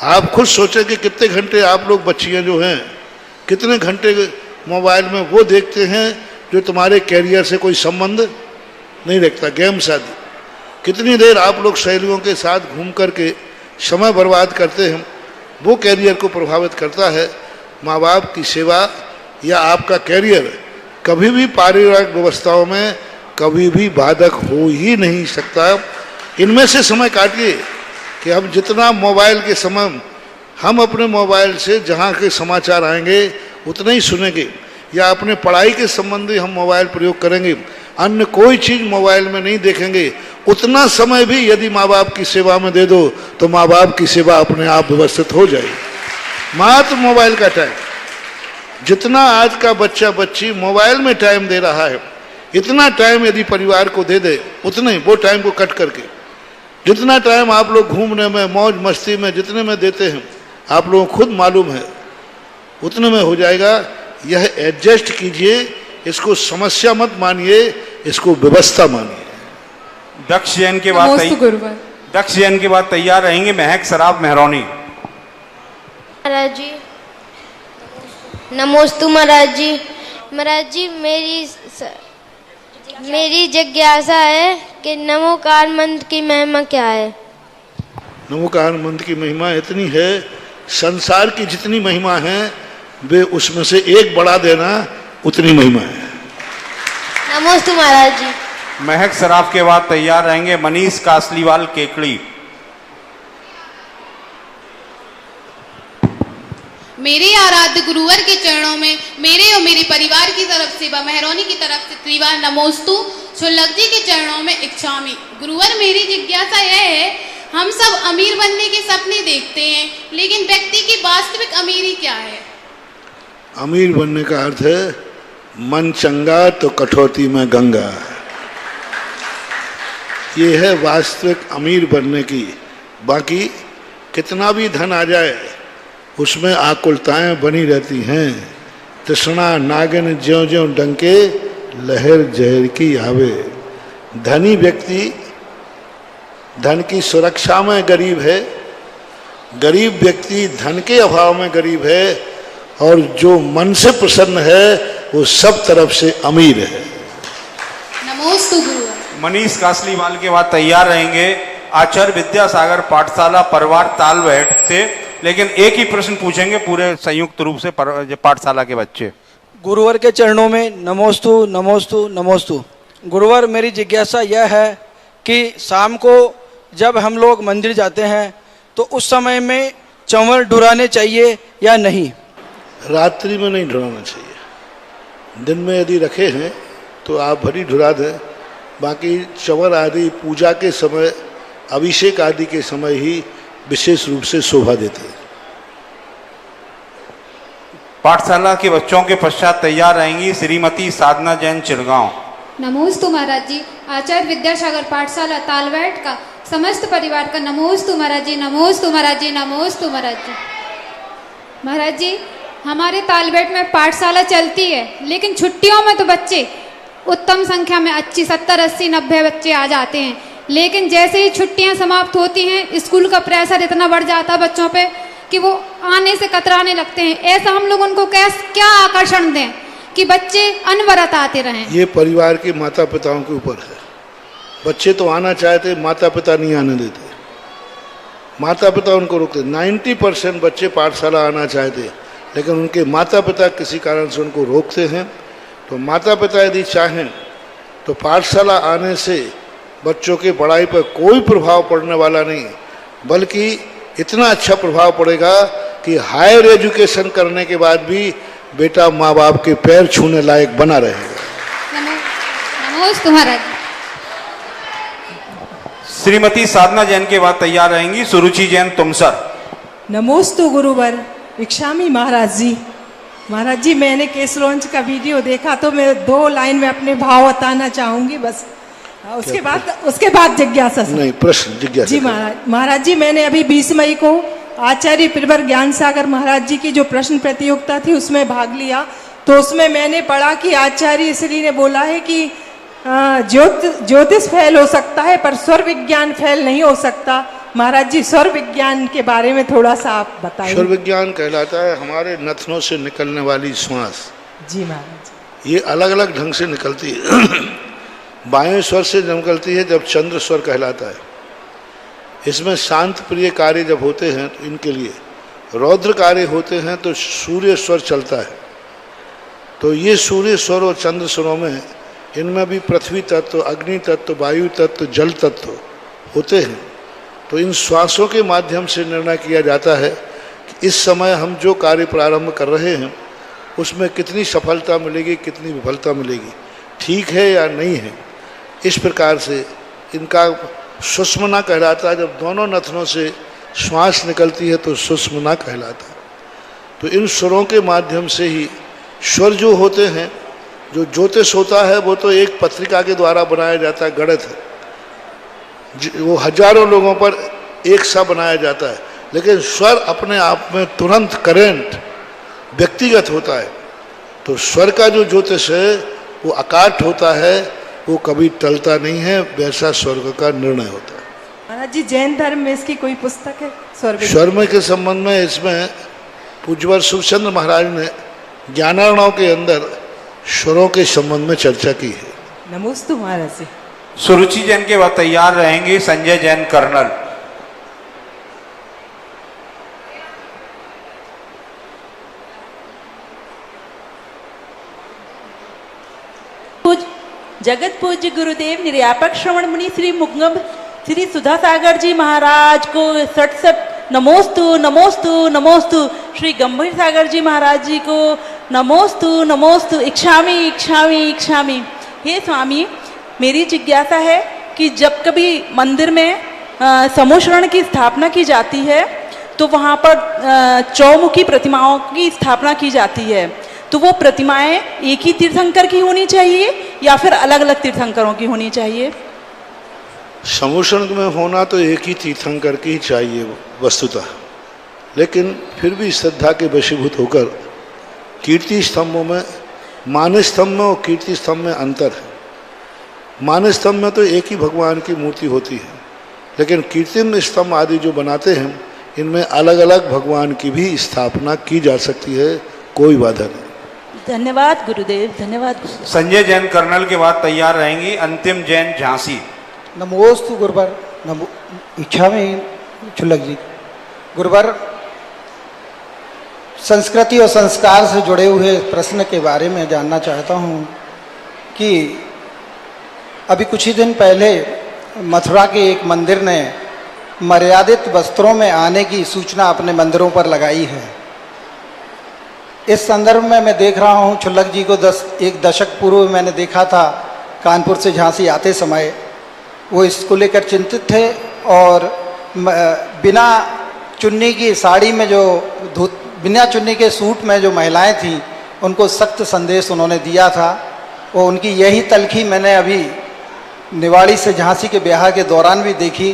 आप खुद सोचें कि कितने घंटे आप लोग, बच्चियां जो हैं, कितने घंटे मोबाइल में वो देखते हैं जो तुम्हारे कैरियर से कोई संबंध नहीं रखता, गेम्स आदि। कितनी देर आप लोग सहेलियों के साथ घूम करके समय बर्बाद करते हैं, वो कैरियर को प्रभावित करता है। माँ बाप की सेवा या आपका कैरियर कभी भी पारिवारिक व्यवस्थाओं में कभी भी बाधक हो ही नहीं सकता। इनमें से समय काटिए कि हम जितना मोबाइल के समय हम अपने मोबाइल से जहाँ के समाचार आएंगे उतना ही सुनेंगे, या अपने पढ़ाई के संबंधी हम मोबाइल प्रयोग करेंगे, अन्य कोई चीज़ मोबाइल में नहीं देखेंगे। उतना समय भी यदि माँ बाप की सेवा में दे दो तो माँ बाप की सेवा अपने आप व्यवस्थित हो जाएगी। मात्र मोबाइल का टाइम, जितना आज का बच्चा बच्ची मोबाइल में टाइम दे रहा है, इतना टाइम यदि परिवार को दे दे, उतने वो टाइम को कट करके जितना टाइम आप लोग घूमने में, मौज मस्ती में जितने में देते हैं, आप लोगों को खुद मालूम है उतने में हो जाएगा। यह एडजस्ट कीजिए, इसको समस्या मत मानिए, इसको व्यवस्था मानिए। दक्ष जैन के बाद तैयार रहेंगे महक सराफ मेहरौनी। महाराज जी नमोस्तु। महाराज जी, महाराज जी मेरी जिज्ञासा है कि नमोकार मंत्र की महिमा क्या है। नमोकार मंत्र की महिमा इतनी है, संसार की जितनी महिमा है वे उसमें से एक बढ़ा देना उतनी महिमा है। नमोस्तु महाराज जी। महक सराफ के बाद तैयार रहेंगे मनीष कासलीवाल केकड़ी। मेरे आराध्य गुरुवर के चरणों में मेरे और मेरे परिवार की तरफ से व मेहरौनी की तरफ से त्रिवार नमोस्तु। छुल्लक जी के चरणों में इच्छामी। गुरुवर, मेरी जिज्ञासा यह है, हम सब अमीर बनने के सपने देखते हैं, लेकिन व्यक्ति की वास्तविक अमीरी क्या है? अमीर बनने का अर्थ है मन चंगा तो कठौती में गंगा। ये है वास्तविक अमीर बनने की। बाकी कितना भी धन आ जाए उसमें आकुलताएं बनी रहती हैं। तृष्णा नागिन ज्यों ज्यों डंके लहर जहर की आवे। धनी व्यक्ति धन की सुरक्षा में गरीब है, गरीब व्यक्ति धन के अभाव में गरीब है, और जो मन से प्रसन्न है वो सब तरफ से अमीर है। नमोस्तु गुरु। मनीष कासलीवाल के बाद तैयार रहेंगे आचार्य विद्यासागर पाठशाला परवार तालवेहट से, लेकिन एक ही प्रश्न पूछेंगे पूरे संयुक्त रूप से पाठशाला के बच्चे। गुरुवर के चरणों में नमोस्तु नमोस्तु नमोस्तु। गुरुवर, मेरी जिज्ञासा यह है कि शाम को जब हम लोग मंदिर जाते हैं तो उस समय में चंवर ढुराने चाहिए या नहीं? रात्रि में नहीं ढुराना चाहिए। दिन में यदि रखे हैं तो आप भरी ढुरा दें। बाकी चंवर आदि पूजा के समय, अभिषेक आदि के समय ही विशेष रूप से शोभा देते हैं। पाठशाला के बच्चों के पश्चात तैयार रहेंगी श्रीमती साधना जैन चिरगांव। नमोस्तु महाराज जी। आचार्य विद्यासागर पाठशाला तालवेहट का समस्त परिवार का नमोस्तु महाराज जी, नमोस्तु महाराज जी, नमोस्तु महाराज जी। महाराज जी, हमारे तालबेट में पाठशाला चलती है, लेकिन छुट्टियों में तो बच्चे उत्तम संख्या में 70, 80, 90 बच्चे आ जाते हैं। लेकिन जैसे ही छुट्टियां समाप्त होती हैं, स्कूल का प्रेशर इतना बढ़ जाता है बच्चों पे कि वो आने से कतराने लगते हैं। ऐसा हम लोग उनको क्या आकर्षण दें कि बच्चे अनवरत आते रहें? ये परिवार के माता पिताओं के ऊपर है। बच्चे तो आना चाहते, माता पिता नहीं आने देते, माता पिता उनको रोकते। 90% बच्चे पाठशाला आना चाहते, लेकिन उनके माता पिता किसी कारण से उनको रोकते हैं। तो माता पिता यदि चाहें तो पाठशाला आने से बच्चों के पढ़ाई पर कोई प्रभाव पड़ने वाला नहीं, बल्कि इतना अच्छा प्रभाव पड़ेगा कि हायर एजुकेशन करने के बाद भी बेटा माँ बाप के पैर छूने लायक बना रहेगा। नमोस्तु महाराज। श्रीमती साधना जैन के बाद तैयार रहेंगी सुरुचि जैन तुमसर। नमोस्तु गुरुवर इक्षामी महाराज जी। महाराज जी, मैंने केस लॉन्च का वीडियो देखा तो मैं 2 लाइन में अपने भाव बताना चाहूंगी बस। उसके बाद जिज्ञासा नहीं, प्रश्न जिज्ञासा जी। महाराज जी, मैंने अभी 20 मई को आचार्य प्रिवर ज्ञान सागर महाराज जी की जो प्रश्न प्रतियोगिता थी उसमें भाग लिया। तो उसमें मैंने पढ़ा कि आचार्य श्री ने बोला है कि ज्योतिष फेल हो सकता है पर स्वर विज्ञान फेल नहीं हो सकता। महाराज जी, स्वर विज्ञान के बारे में थोड़ा सा आप बताइए। स्वर विज्ञान कहलाता है हमारे नथनों से निकलने वाली श्वास। जी महाराज। ये अलग अलग ढंग से निकलती है। बाएं स्वर से निकलती है जब चंद्र स्वर कहलाता है। इसमें शांत प्रिय कार्य जब होते हैं तो इनके लिए, रौद्र कार्य होते हैं तो सूर्य स्वर चलता है। तो ये सूर्य स्वर और चंद्र स्वरों में, इनमें भी पृथ्वी तत्व, अग्नि तत्व, वायु तत्व, जल तत्व होते हैं। तो इन श्वासों के माध्यम से निर्णय किया जाता है कि इस समय हम जो कार्य प्रारंभ कर रहे हैं उसमें कितनी सफलता मिलेगी, कितनी विफलता मिलेगी, ठीक है या नहीं है। इस प्रकार से इनका सुषमना कहलाता है। जब दोनों नथनों से श्वास निकलती है तो सुषमना कहलाता है। तो इन स्वरों के माध्यम से ही स्वर जो होते हैं, जो ज्योतिष होता है वो तो एक पत्रिका के द्वारा बनाया जाता है, गणित है, वो हजारों लोगों पर एक सा बनाया जाता है। लेकिन स्वर अपने आप में तुरंत करंट व्यक्तिगत होता है। तो स्वर का जो ज्योतिष है वो अकाट होता है, वो कभी टलता नहीं है, वैसा स्वर्ग का निर्णय होता है। महाराज जी, जैन धर्म में इसकी कोई पुस्तक है स्वर के संबंध में? इसमें पूज्यवर सुखचंद्र महाराज ने ज्ञानार्णव के अंदर स्वरों के संबंध में चर्चा की है। नमोस्तु महाराज जी। सुरुचि जैन के बाद तैयार रहेंगे संजय जैन कर्नल। जगत पूज्य गुरुदेव निर्यापक श्रवण मुनि श्री मुगम श्री सुधा सागर जी महाराज को सट नमोस्तु नमोस्तु नमोस्तु। श्री गंभीर सागर जी महाराज जी को नमोस्तु नमोस्तु। इक्षामी इक्षामी इक्षामी। हे स्वामी, मेरी जिज्ञासा है कि जब कभी मंदिर में समूहशरण की स्थापना की जाती है तो वहाँ पर चौमुखी प्रतिमाओं की स्थापना की जाती है, तो वो प्रतिमाएं एक ही तीर्थंकर की होनी चाहिए या फिर अलग अलग तीर्थंकरों की होनी चाहिए? समूहशरण में होना तो एक ही तीर्थंकर की ही चाहिए वस्तुतः, लेकिन फिर भी श्रद्धा के वशीभूत होकर कीर्ति स्तंभों में, मान स्तंभ में और कीर्ति स्तंभ में अंतर है। मान स्तंभ में तो एक ही भगवान की मूर्ति होती है, लेकिन कीर्तिम स्तंभ आदि जो बनाते हैं इनमें अलग अलग भगवान की भी स्थापना की जा सकती है, कोई बाधा नहीं। धन्यवाद गुरुदेव, धन्यवाद। संजय जैन कर्नल के बाद तैयार रहेंगी अंतिम जैन झांसी। नमोस्तु गुरुवर। नमो इच्छामी छुल्लक जी। गुरुवर, संस्कृति और संस्कार से जुड़े हुए प्रश्न के बारे में जानना चाहता हूँ कि अभी कुछ ही दिन पहले मथुरा के एक मंदिर ने मर्यादित वस्त्रों में आने की सूचना अपने मंदिरों पर लगाई है। इस संदर्भ में मैं देख रहा हूँ, छुल्लक जी को एक दशक पूर्व मैंने देखा था कानपुर से झांसी आते समय, वो इसको लेकर चिंतित थे और बिना चुन्नी की साड़ी में जो बिना चुन्नी के सूट में जो महिलाएं थीं उनको सख्त संदेश उन्होंने दिया था। वो उनकी यही तलखी मैंने अभी निवाड़ी से झांसी के ब्याह के दौरान भी देखी,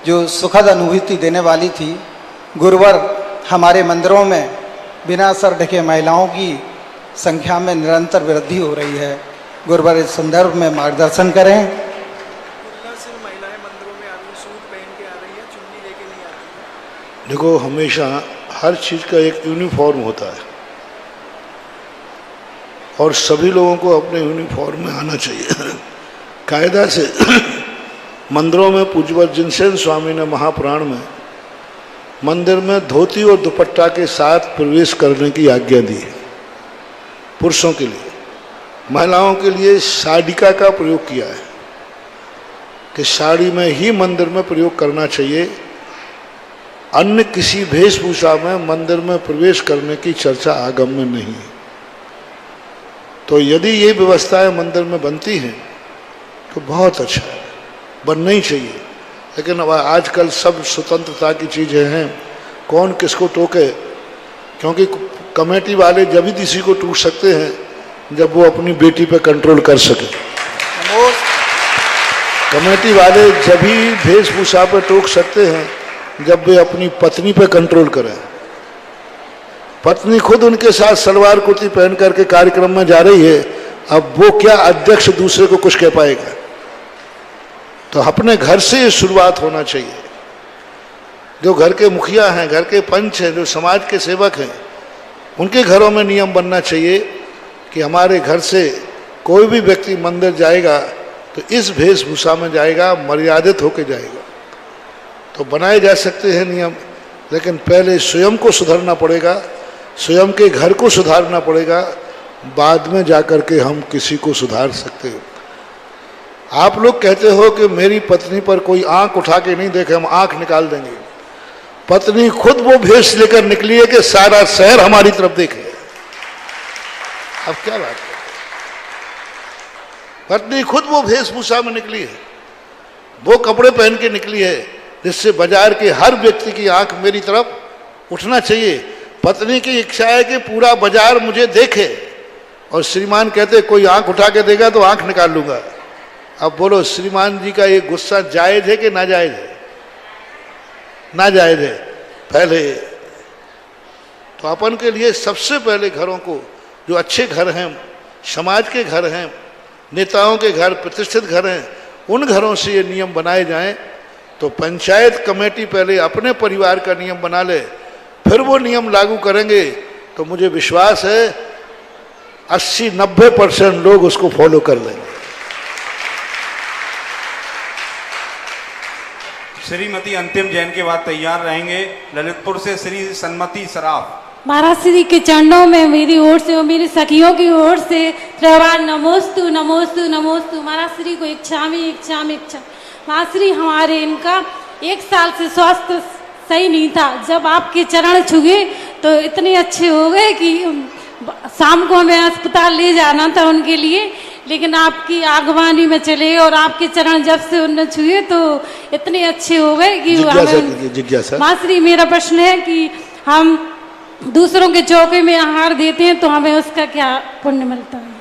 जो सुखद अनुभूति देने वाली थी। गुरुवर, हमारे मंदिरों में बिना सर ढके महिलाओं की संख्या में निरंतर वृद्धि हो रही है। गुरुवर इस संदर्भ में मार्गदर्शन करें। देखो, हमेशा हर चीज़ का एक यूनिफॉर्म होता है और सभी लोगों को अपने यूनिफॉर्म में आना चाहिए। कायदा से मंदिरों में पूज्यवर जिनसेन स्वामी ने महापुराण में मंदिर में धोती और दुपट्टा के साथ प्रवेश करने की आज्ञा दी है पुरुषों के लिए। महिलाओं के लिए साड़िका का प्रयोग किया है कि साड़ी में ही मंदिर में प्रयोग करना चाहिए। अन्य किसी वेशभूषा में मंदिर में प्रवेश करने की चर्चा आगम में नहीं है। तो यदि ये व्यवस्थाएं मंदिर में बनती हैं तो बहुत अच्छा है, बनना ही चाहिए। लेकिन अब आजकल सब स्वतंत्रता की चीज़ें हैं, कौन किसको टोके, क्योंकि कमेटी वाले जब ही किसी को टूट सकते हैं जब वो अपनी बेटी पे कंट्रोल कर सके। कमेटी वाले जब ही वेशभूषा पे टोक सकते हैं जब वे अपनी पत्नी पे कंट्रोल करें। पत्नी खुद उनके साथ सलवार कुर्ती पहन करके कार्यक्रम में जा रही है, अब वो क्या अध्यक्ष दूसरे को कुछ कह पाएगा? तो अपने घर से ये शुरुआत होना चाहिए। जो घर के मुखिया हैं, घर के पंच हैं, जो समाज के सेवक हैं, उनके घरों में नियम बनना चाहिए कि हमारे घर से कोई भी व्यक्ति मंदिर जाएगा तो इस वेशभूषा में जाएगा, मर्यादित होकर जाएगा। तो बनाए जा सकते हैं नियम, लेकिन पहले स्वयं को सुधरना पड़ेगा, स्वयं के घर को सुधारना पड़ेगा, बाद में जाकर के हम किसी को सुधार सकते हो। आप लोग कहते हो कि मेरी पत्नी पर कोई आंख उठा के नहीं देखे, हम आंख निकाल देंगे। पत्नी खुद वो भेष लेकर निकली है कि सारा शहर हमारी तरफ देखे। अब क्या बात है, पत्नी खुद वो वेशभूषा में निकली है, वो कपड़े पहन के निकली है जिससे बाजार के हर व्यक्ति की आंख मेरी तरफ उठना चाहिए। पत्नी की इच्छा है कि पूरा बाजार मुझे देखे, और श्रीमान कहते कोई आंख उठा के देगा तो आंख निकाल लूंगा। अब बोलो, श्रीमान जी का ये गुस्सा जायज है कि नाजायज है? नाजायज है। पहले तो अपन के लिए सबसे पहले घरों को, जो अच्छे घर हैं, समाज के घर हैं, नेताओं के घर, प्रतिष्ठित घर हैं, उन घरों से ये नियम बनाए जाएं। तो पंचायत कमेटी पहले अपने परिवार का नियम बना ले, फिर वो नियम लागू करेंगे तो मुझे विश्वास है 80-90% लोग उसको फॉलो कर लेंगे। श्रीमती अंतिम जैन के बाद तैयार रहेंगे ललितपुर से श्री सन्मति सराफ। महाराज श्री के चरणों में मेरी ओर से और मेरी सखियों की ओर से त्रिवार नमोस्तु नमोस्तु नमोस्तु। महाराज श्री को इच्छामि इच्छामि इच्छा। महाराज श्री हमारे इनका 1 साल से स्वास्थ्य सही नहीं था, जब आपके चरण छुए तो इतने अच्छे हो गए कि शाम को हमें अस्पताल ले जाना था उनके लिए, लेकिन आपकी आगवानी में चले और आपके चरण जब से उन्हें छुए तो इतने अच्छे हो गए कि जिज्ञासा। माँ श्री, मेरा प्रश्न है कि हम दूसरों के चौके में आहार देते हैं तो हमें उसका क्या पुण्य मिलता है?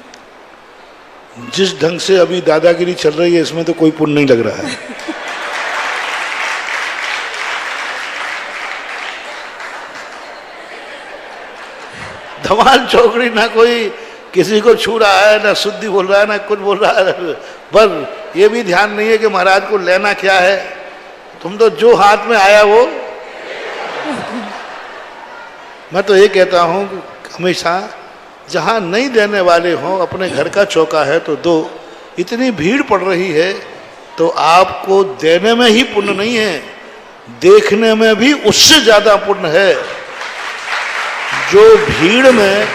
जिस ढंग से अभी दादागिरी चल रही है इसमें तो कोई पुण्य नहीं लग रहा है। धमाल चौकड़ी, ना कोई किसी को छू रहा है, ना शुद्धि बोल रहा है, ना कुछ बोल रहा है, पर ये भी ध्यान नहीं है कि महाराज को लेना क्या है। तुम तो जो हाथ में आया वो। मैं तो ये कहता हूँ हमेशा, जहाँ नहीं देने वाले हों, अपने घर का चौका है तो दो। इतनी भीड़ पड़ रही है तो आपको देने में ही पुण्य नहीं है, देखने में भी उससे ज्यादा पुण्य है। जो भीड़ में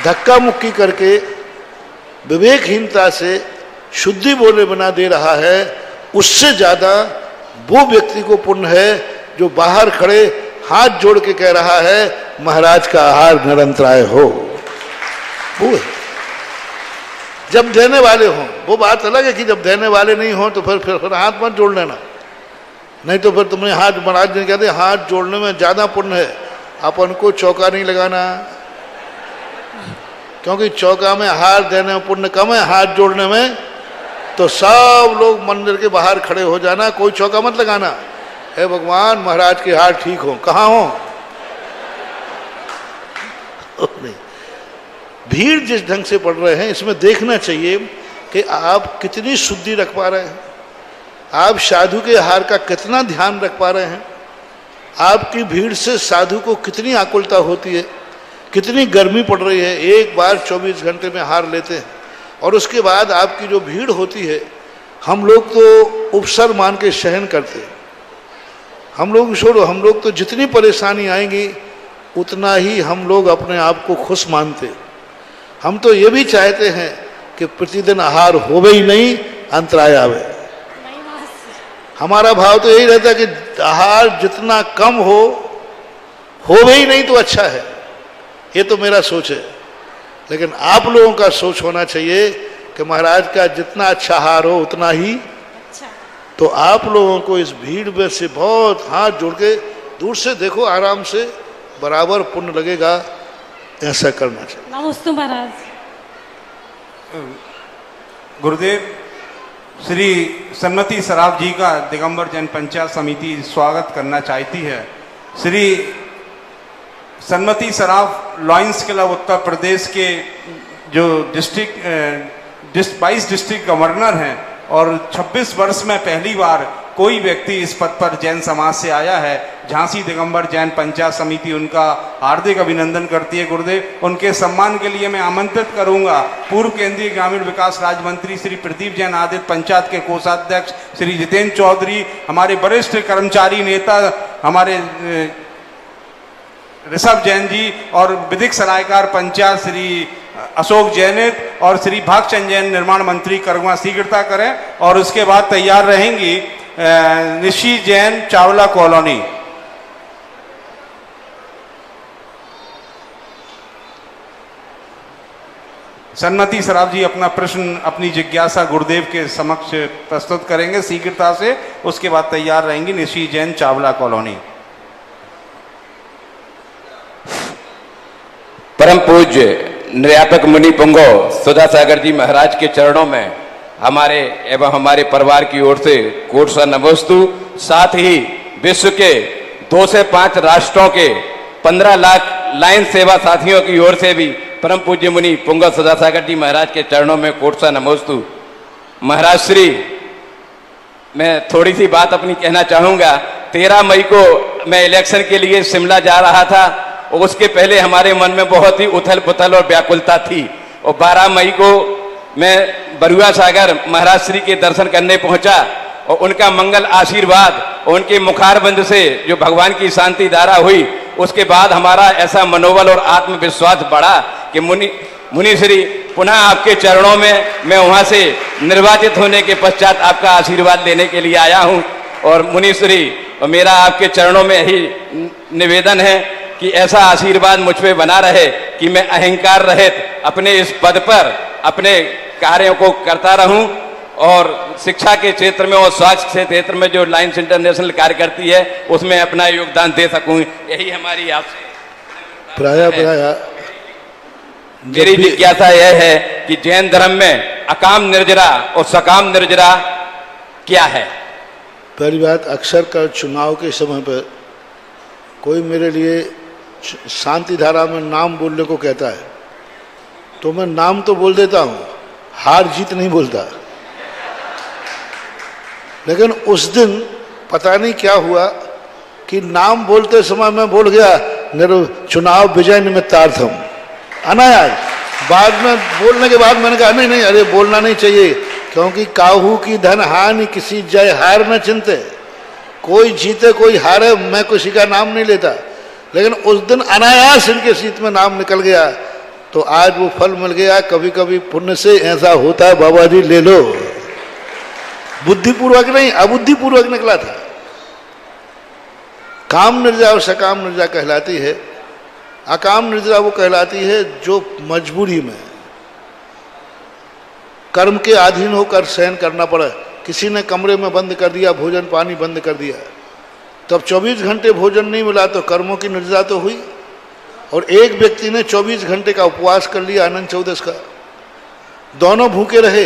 धक्का मुक्की करके विवेकहीनता से शुद्धि बोले बना दे रहा है, उससे ज्यादा वो व्यक्ति को पुण्य है जो बाहर खड़े हाथ जोड़ के कह रहा है महाराज का आहार निरंतराय हो। वो जब देने वाले हों, वो बात अलग है कि जब देने वाले नहीं हो तो फिर हाथ मत जोड़ लेना, नहीं तो फिर तुमने हाथ, महाराज जी कहते हाथ जोड़ने में ज्यादा पुण्य है। अपन को चौका नहीं लगाना, क्योंकि चौका में हार देने में पुण्य कम है, हाथ जोड़ने में। तो सब लोग मंदिर के बाहर खड़े हो जाना, कोई चौका मत लगाना। हे भगवान, महाराज के हाथ ठीक हो। कहाँ हो? नहीं, भीड़ जिस ढंग से पढ़ रहे हैं इसमें देखना चाहिए कि आप कितनी शुद्धि रख पा रहे हैं, आप साधु के आहार का कितना ध्यान रख पा रहे हैं, आपकी भीड़ से साधु को कितनी आकुलता होती है, कितनी गर्मी पड़ रही है। एक बार 24 घंटे में आहार लेते हैं और उसके बाद आपकी जो भीड़ होती है, हम लोग तो उपसर मान के सहन करते हैं। हम लोग छोड़ो, हम लोग तो जितनी परेशानी आएंगी उतना ही हम लोग अपने आप को खुश मानते। हम तो ये भी चाहते हैं कि प्रतिदिन आहार होवे ही नहीं, अंतराय आवे। हमारा भाव तो यही रहता है कि आहार जितना कम होवे ही नहीं तो अच्छा है। ये तो मेरा सोच है, लेकिन आप लोगों का सोच होना चाहिए कि महाराज का जितना अच्छा आहार हो उतना ही अच्छा। तो आप लोगों को इस भीड़ में से बहुत हाथ जोड़ के दूर से देखो, आराम से, बराबर पुण्य लगेगा। ऐसा करना चाहिए। नमस्ते महाराज। गुरुदेव, श्री सन्मति सराफ जी का दिगंबर जैन पंचायत समिति स्वागत करना चाहती है। श्री सन्मति सराफ लॉयंस क्लब उत्तर प्रदेश के जो 22 डिस्ट्रिक्ट गवर्नर हैं और 26 वर्ष में पहली बार कोई व्यक्ति इस पद पर जैन समाज से आया है। झांसी दिगंबर जैन पंचायत समिति उनका हार्दिक अभिनंदन करती है। गुरुदेव, उनके सम्मान के लिए मैं आमंत्रित करूंगा पूर्व केंद्रीय ग्रामीण विकास राज्य मंत्री श्री प्रदीप जैन आदित्य, पंचायत के कोषाध्यक्ष श्री जितेंद्र चौधरी, हमारे वरिष्ठ कर्मचारी नेता हमारे ऋषभ जैन जी और विधिक सलाहकार पंचायत श्री अशोक जैनित और श्री भागचंद जैन निर्माण मंत्री करुणा शीघ्रता करें। और उसके बाद तैयार रहेंगी निशी जैन चावला कॉलोनी। सन्मति सराफ जी अपना प्रश्न, अपनी जिज्ञासा गुरुदेव के समक्ष प्रस्तुत करेंगे शीघ्रता से। उसके बाद तैयार रहेंगी निशी जैन चावला कॉलोनी। परम पूज्य निर्यापक मुनि पुंगो सुधा सागर जी महाराज के चरणों में हमारे एवं हमारे परिवार की ओर से कोट सा नमोस्तु। साथ ही विश्व के 2 से 5 राष्ट्रों के 15 लाख लाइन सेवा साथियों की ओर से भी परम पूज्य मुनि पुंगो सुधा सागर जी महाराज के चरणों में कोट सा नमोस्तु। महाराज श्री, मैं थोड़ी सी बात अपनी कहना चाहूँगा। 13 मई को मैं इलेक्शन के लिए शिमला जा रहा था और उसके पहले हमारे मन में बहुत ही उथल पुथल और व्याकुलता थी। और 12 मई को मैं बरुआ सागर महाराज श्री के दर्शन करने पहुंचा और उनका मंगल आशीर्वाद और उनके मुखारबंद से जो भगवान की शांति धारा हुई, उसके बाद हमारा ऐसा मनोबल और आत्मविश्वास बढ़ा कि मुनि श्री पुनः आपके चरणों में मैं वहां से निर्वाचित होने के पश्चात आपका आशीर्वाद लेने के लिए आया हूं। और मुनि श्री, मेरा आपके चरणों में यही निवेदन है कि ऐसा आशीर्वाद मुझ पे बना रहे कि मैं अहंकार रहित अपने इस पद पर अपने कार्यों को करता रहूं और शिक्षा के क्षेत्र में और स्वास्थ्य के क्षेत्र में जो लायंस इंटरनेशनल कार्य करती है उसमें अपना योगदान दे सकूं। यही हमारी आपसे प्राय मेरी जिज्ञासा यह है कि जैन धर्म में अकाम निर्जरा और सकाम निर्जरा क्या है? पहली बात, अक्सर का चुनाव के समय पर कोई मेरे लिए शांति धारा में नाम बोलने को कहता है तो मैं नाम तो बोल देता हूँ, हार जीत नहीं बोलता। लेकिन उस दिन पता नहीं क्या हुआ कि नाम बोलते समय मैं बोल गया चुनाव विजय निमित्तार्थम अनायास। बाद में बोलने के बाद मैंने कहा नहीं, अरे बोलना नहीं चाहिए, क्योंकि काहू की धन हानि किसी जय हार न चिंते। कोई जीते कोई हारे, मैं किसी का नाम नहीं लेता। लेकिन उस दिन अनायास इनके सीत में नाम निकल गया तो आज वो फल मिल गया। कभी कभी पुण्य से ऐसा होता है, बाबा जी ले लो। बुद्धिपूर्वक नहीं, अबुद्धिपूर्वक निकला था। काम निर्जा और सकाम निर्जा कहलाती है। अकाम निर्जरा वो कहलाती है जो मजबूरी में कर्म के अधीन होकर सहन करना पड़ा। किसी ने कमरे में बंद कर दिया, भोजन पानी बंद कर दिया, तब 24 घंटे भोजन नहीं मिला तो कर्मों की निर्जरा तो हुई। और एक व्यक्ति ने 24 घंटे का उपवास कर लिया अनंत चौदस का, दोनों भूखे रहे।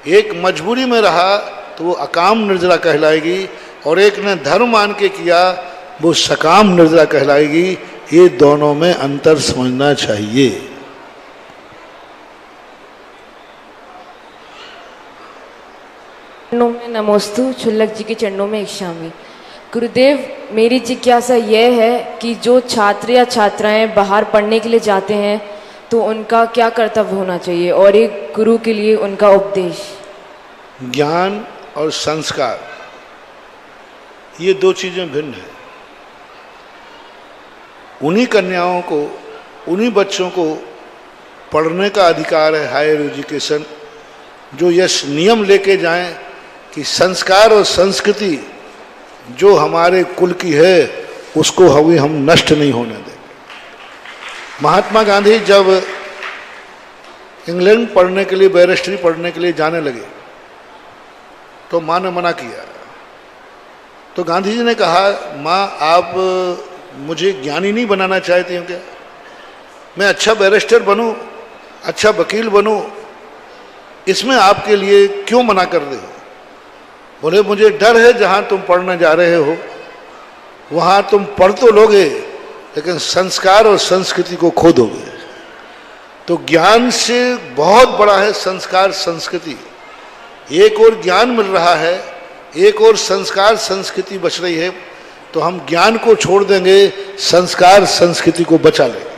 एक मजबूरी में रहा तो वो अकाम निर्जरा कहलाएगी और एक ने धर्म मान के किया वो सकाम निर्जरा कहलाएगी। ये दोनों में अंतर समझना चाहिए। चरणों में नमोस्तु, छुल्लक जी के चरणों में इक्षामि। गुरुदेव, मेरी जिज्ञासा यह है कि जो छात्र या छात्राएं बाहर पढ़ने के लिए जाते हैं तो उनका क्या कर्तव्य होना चाहिए और एक गुरु के लिए उनका उपदेश। ज्ञान और संस्कार ये दो चीजें भिन्न हैं। उन्हीं कन्याओं को, उन्हीं बच्चों को पढ़ने का अधिकार है, हायर एजुकेशन, जो यश नियम लेके जाएं कि संस्कार और संस्कृति जो हमारे कुल की है उसको हम नष्ट नहीं होने देंगे। महात्मा गांधी जब इंग्लैंड पढ़ने के लिए, बैरिस्ट्री पढ़ने के लिए जाने लगे तो माँ ने मना किया। तो गांधी जी ने कहा, माँ आप मुझे ज्ञानी नहीं बनाना चाहती हो क्या? मैं अच्छा बैरिस्टर बनूं, अच्छा वकील बनूं, इसमें आपके लिए क्यों मना कर रहे हो? बोले मुझे डर है जहां तुम पढ़ने जा रहे हो वहां तुम पढ़ तो लोगे लेकिन संस्कार और संस्कृति को खो दोगे। तो ज्ञान से बहुत बड़ा है संस्कार संस्कृति। एक और ज्ञान मिल रहा है, एक और संस्कार संस्कृति बच रही है, तो हम ज्ञान को छोड़ देंगे, संस्कार संस्कृति को बचा लेंगे।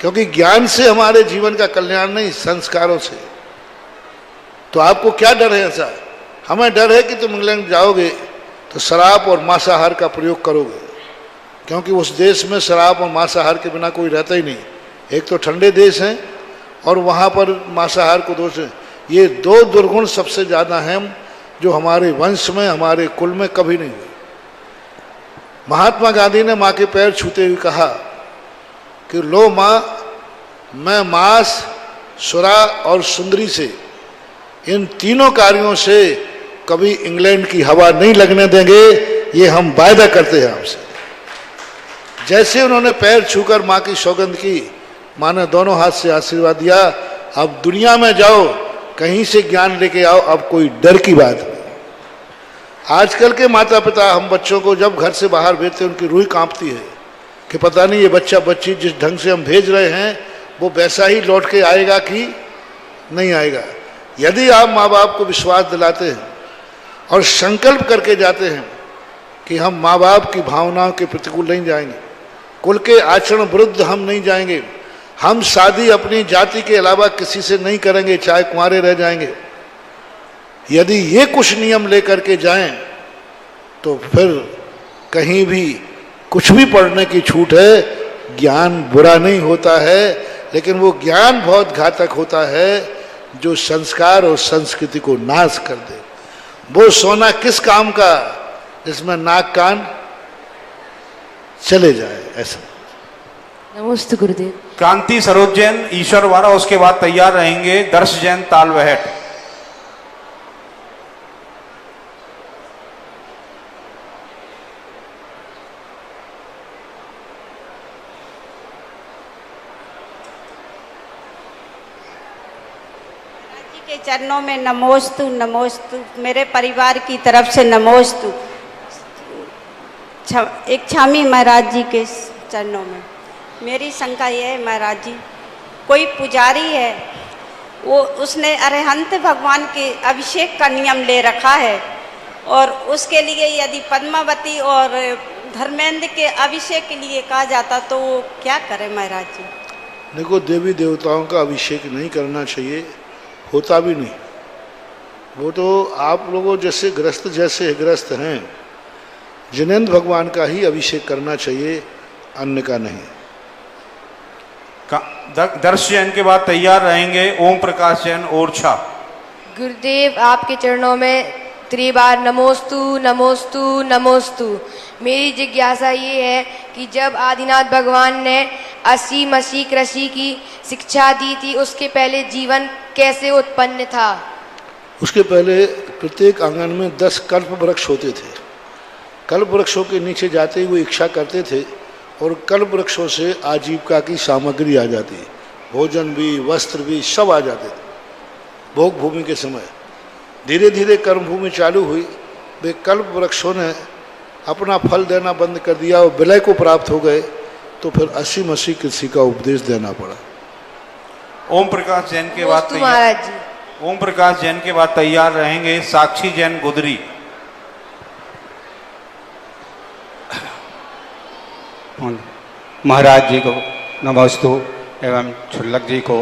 क्योंकि ज्ञान से हमारे जीवन का कल्याण नहीं, संस्कारों से। तो आपको क्या डर है ऐसा? हमें डर है कि तुम इंग्लैंड जाओगे तो शराब और मांसाहार का प्रयोग करोगे, क्योंकि उस देश में शराब और मांसाहार के बिना कोई रहता ही नहीं। एक तो ठंडे देश हैं और वहाँ पर मांसाहार को दोष है। ये दो दुर्गुण सबसे ज़्यादा हैं जो हमारे वंश में, हमारे कुल में कभी नहीं हुए। महात्मा गांधी ने माँ के पैर छूते हुए कहा कि लो माँ, मैं मांस, सुरा और सुंदरी से, इन तीनों कार्यों से कभी इंग्लैंड की हवा नहीं लगने देंगे, ये हम वायदा करते हैं आपसे। जैसे उन्होंने पैर छूकर माँ की सौगंध की, माँ ने दोनों हाथ से आशीर्वाद दिया, अब दुनिया में जाओ, कहीं से ज्ञान लेके आओ, अब कोई डर की बात नहीं। आजकल के माता पिता हम बच्चों को जब घर से बाहर भेजते हैं उनकी रूह कांपती है कि पता नहीं ये बच्चा बच्ची जिस ढंग से हम भेज रहे हैं वो वैसा ही लौट के आएगा कि नहीं आएगा। यदि आप माँ बाप को विश्वास दिलाते हैं और संकल्प करके जाते हैं कि हम माँ बाप की भावनाओं के प्रतिकूल नहीं जाएंगे, कुल के आचरण विरुद्ध हम नहीं जाएंगे, हम शादी अपनी जाति के अलावा किसी से नहीं करेंगे, चाहे कुंवारे रह जाएंगे, यदि ये कुछ नियम लेकर के जाएं तो फिर कहीं भी कुछ भी पढ़ने की छूट है। ज्ञान बुरा नहीं होता है, लेकिन वो ज्ञान बहुत घातक होता है जो संस्कार और संस्कृति को नाश कर दे। वो सोना किस काम का जिसमें नाक कान चले जाए। ऐसा। नमस्ते गुरुदेव। क्रांति सरोज जैन, ईश्वर वारा, उसके बाद तैयार रहेंगे दर्श जैन तालवहट। के चरणों में नमोस्तु नमोस्तु, मेरे परिवार की तरफ से नमोस्तु। इक्षामि महाराज जी के चरणों में मेरी शंका यह है महाराज जी, कोई पुजारी है वो उसने अरिहंत भगवान के अभिषेक का नियम ले रखा है और उसके लिए यदि पद्मावती और धर्मेंद्र के अभिषेक के लिए कहा जाता तो वो क्या करे महाराज जी? देखो, देवी देवताओं का अभिषेक नहीं करना चाहिए, होता भी नहीं। वो तो आप लोगों जैसे ग्रस्त जैसे ग्रस्त हैं, जिनेंद्र भगवान का ही अभिषेक करना चाहिए, अन्य का नहीं। दर्श जैन के बाद तैयार रहेंगे ओम प्रकाश जैन, ओरछा। गुरुदेव, आपके चरणों में त्रिबार नमोस्तु नमोस्तु नमोस्तु। मेरी जिज्ञासा ये है कि जब आदिनाथ भगवान ने असी मसी कृषि की शिक्षा दी थी, उसके पहले जीवन कैसे उत्पन्न था? उसके पहले प्रत्येक आंगन में 10 कल्प वृक्ष होते थे। कल्प वृक्षों के नीचे जाते ही वो इच्छा करते थे और कल्प वृक्षों से आजीविका की सामग्री आ जाती, भोजन भी, वस्त्र भी, सब आ जाते थे। भोग भूमि के समय धीरे धीरे कर्म भूमि चालू हुई, वे कल्प वृक्षों ने अपना फल देना बंद कर दिया और विलय को प्राप्त हो गए। तो फिर असी मसी किसी का उपदेश देना पड़ा। ओम प्रकाश जैन के बाद महाराज जी। ओम प्रकाश जैन के बाद तैयार रहेंगे साक्षी जैन गुदरी। महाराज जी को नमस्तु एवं छुल्लक जी को।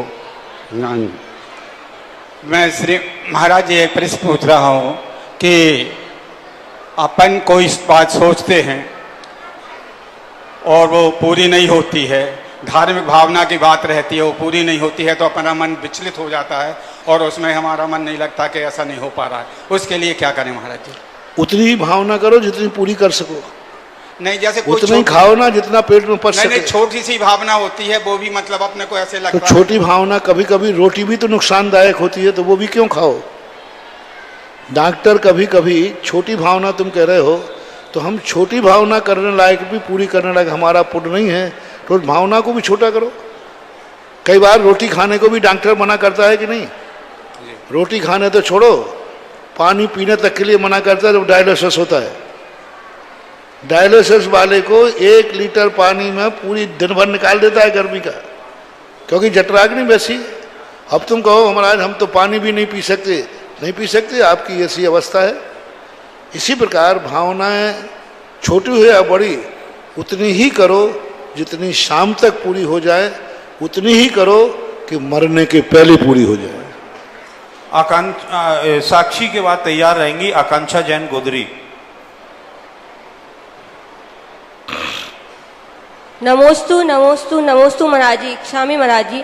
मैं श्री महाराज जी एक प्रश्न पूछ रहा हूँ कि अपन कोई बात सोचते हैं और वो पूरी नहीं होती है, धार्मिक भावना की बात रहती है, वो पूरी नहीं होती है, तो अपना मन विचलित हो जाता है और उसमें हमारा मन नहीं लगता कि ऐसा नहीं हो पा रहा है, उसके लिए क्या करें महाराज जी? उतनी ही भावना करो जितनी पूरी कर सको। नहीं, जैसे उतना ही खाओ ना जितना पेट में पच सके। नहीं, छोटी सी भावना होती है, वो भी मतलब अपने को ऐसे लगता है। तो छोटी भावना, कभी कभी रोटी भी तो नुकसानदायक होती है, तो वो भी क्यों खाओ? डॉक्टर कभी कभी छोटी भावना तुम कह रहे हो, तो हम छोटी भावना करने लायक भी पूरी करने लायक हमारा पुण्य नहीं है, तो भावना को भी छोटा करो। कई बार रोटी खाने को भी डॉक्टर मना करता है कि नहीं? रोटी खाने तो छोड़ो, पानी पीने तक के लिए मना करता है जब डायलिसिस होता है। डायलिसिस वाले को 1 लीटर पानी में पूरी दिन भर निकाल देता है गर्मी का, क्योंकि जठराग्नि वैसी। अब तुम कहो महाराज हम तो पानी भी नहीं पी सकते, नहीं पी सकते, आपकी ऐसी अवस्था है। इसी प्रकार भावनाएं छोटी हो या बड़ी उतनी ही करो जितनी शाम तक पूरी हो जाए, उतनी ही करो कि मरने के पहले पूरी हो जाए। साक्षी के बाद तैयार रहेंगी आकांक्षा जैन गोदरी। नमोस्तु नमोस्तु नमोस्तु महाराज जी, स्वामी महाराज जी।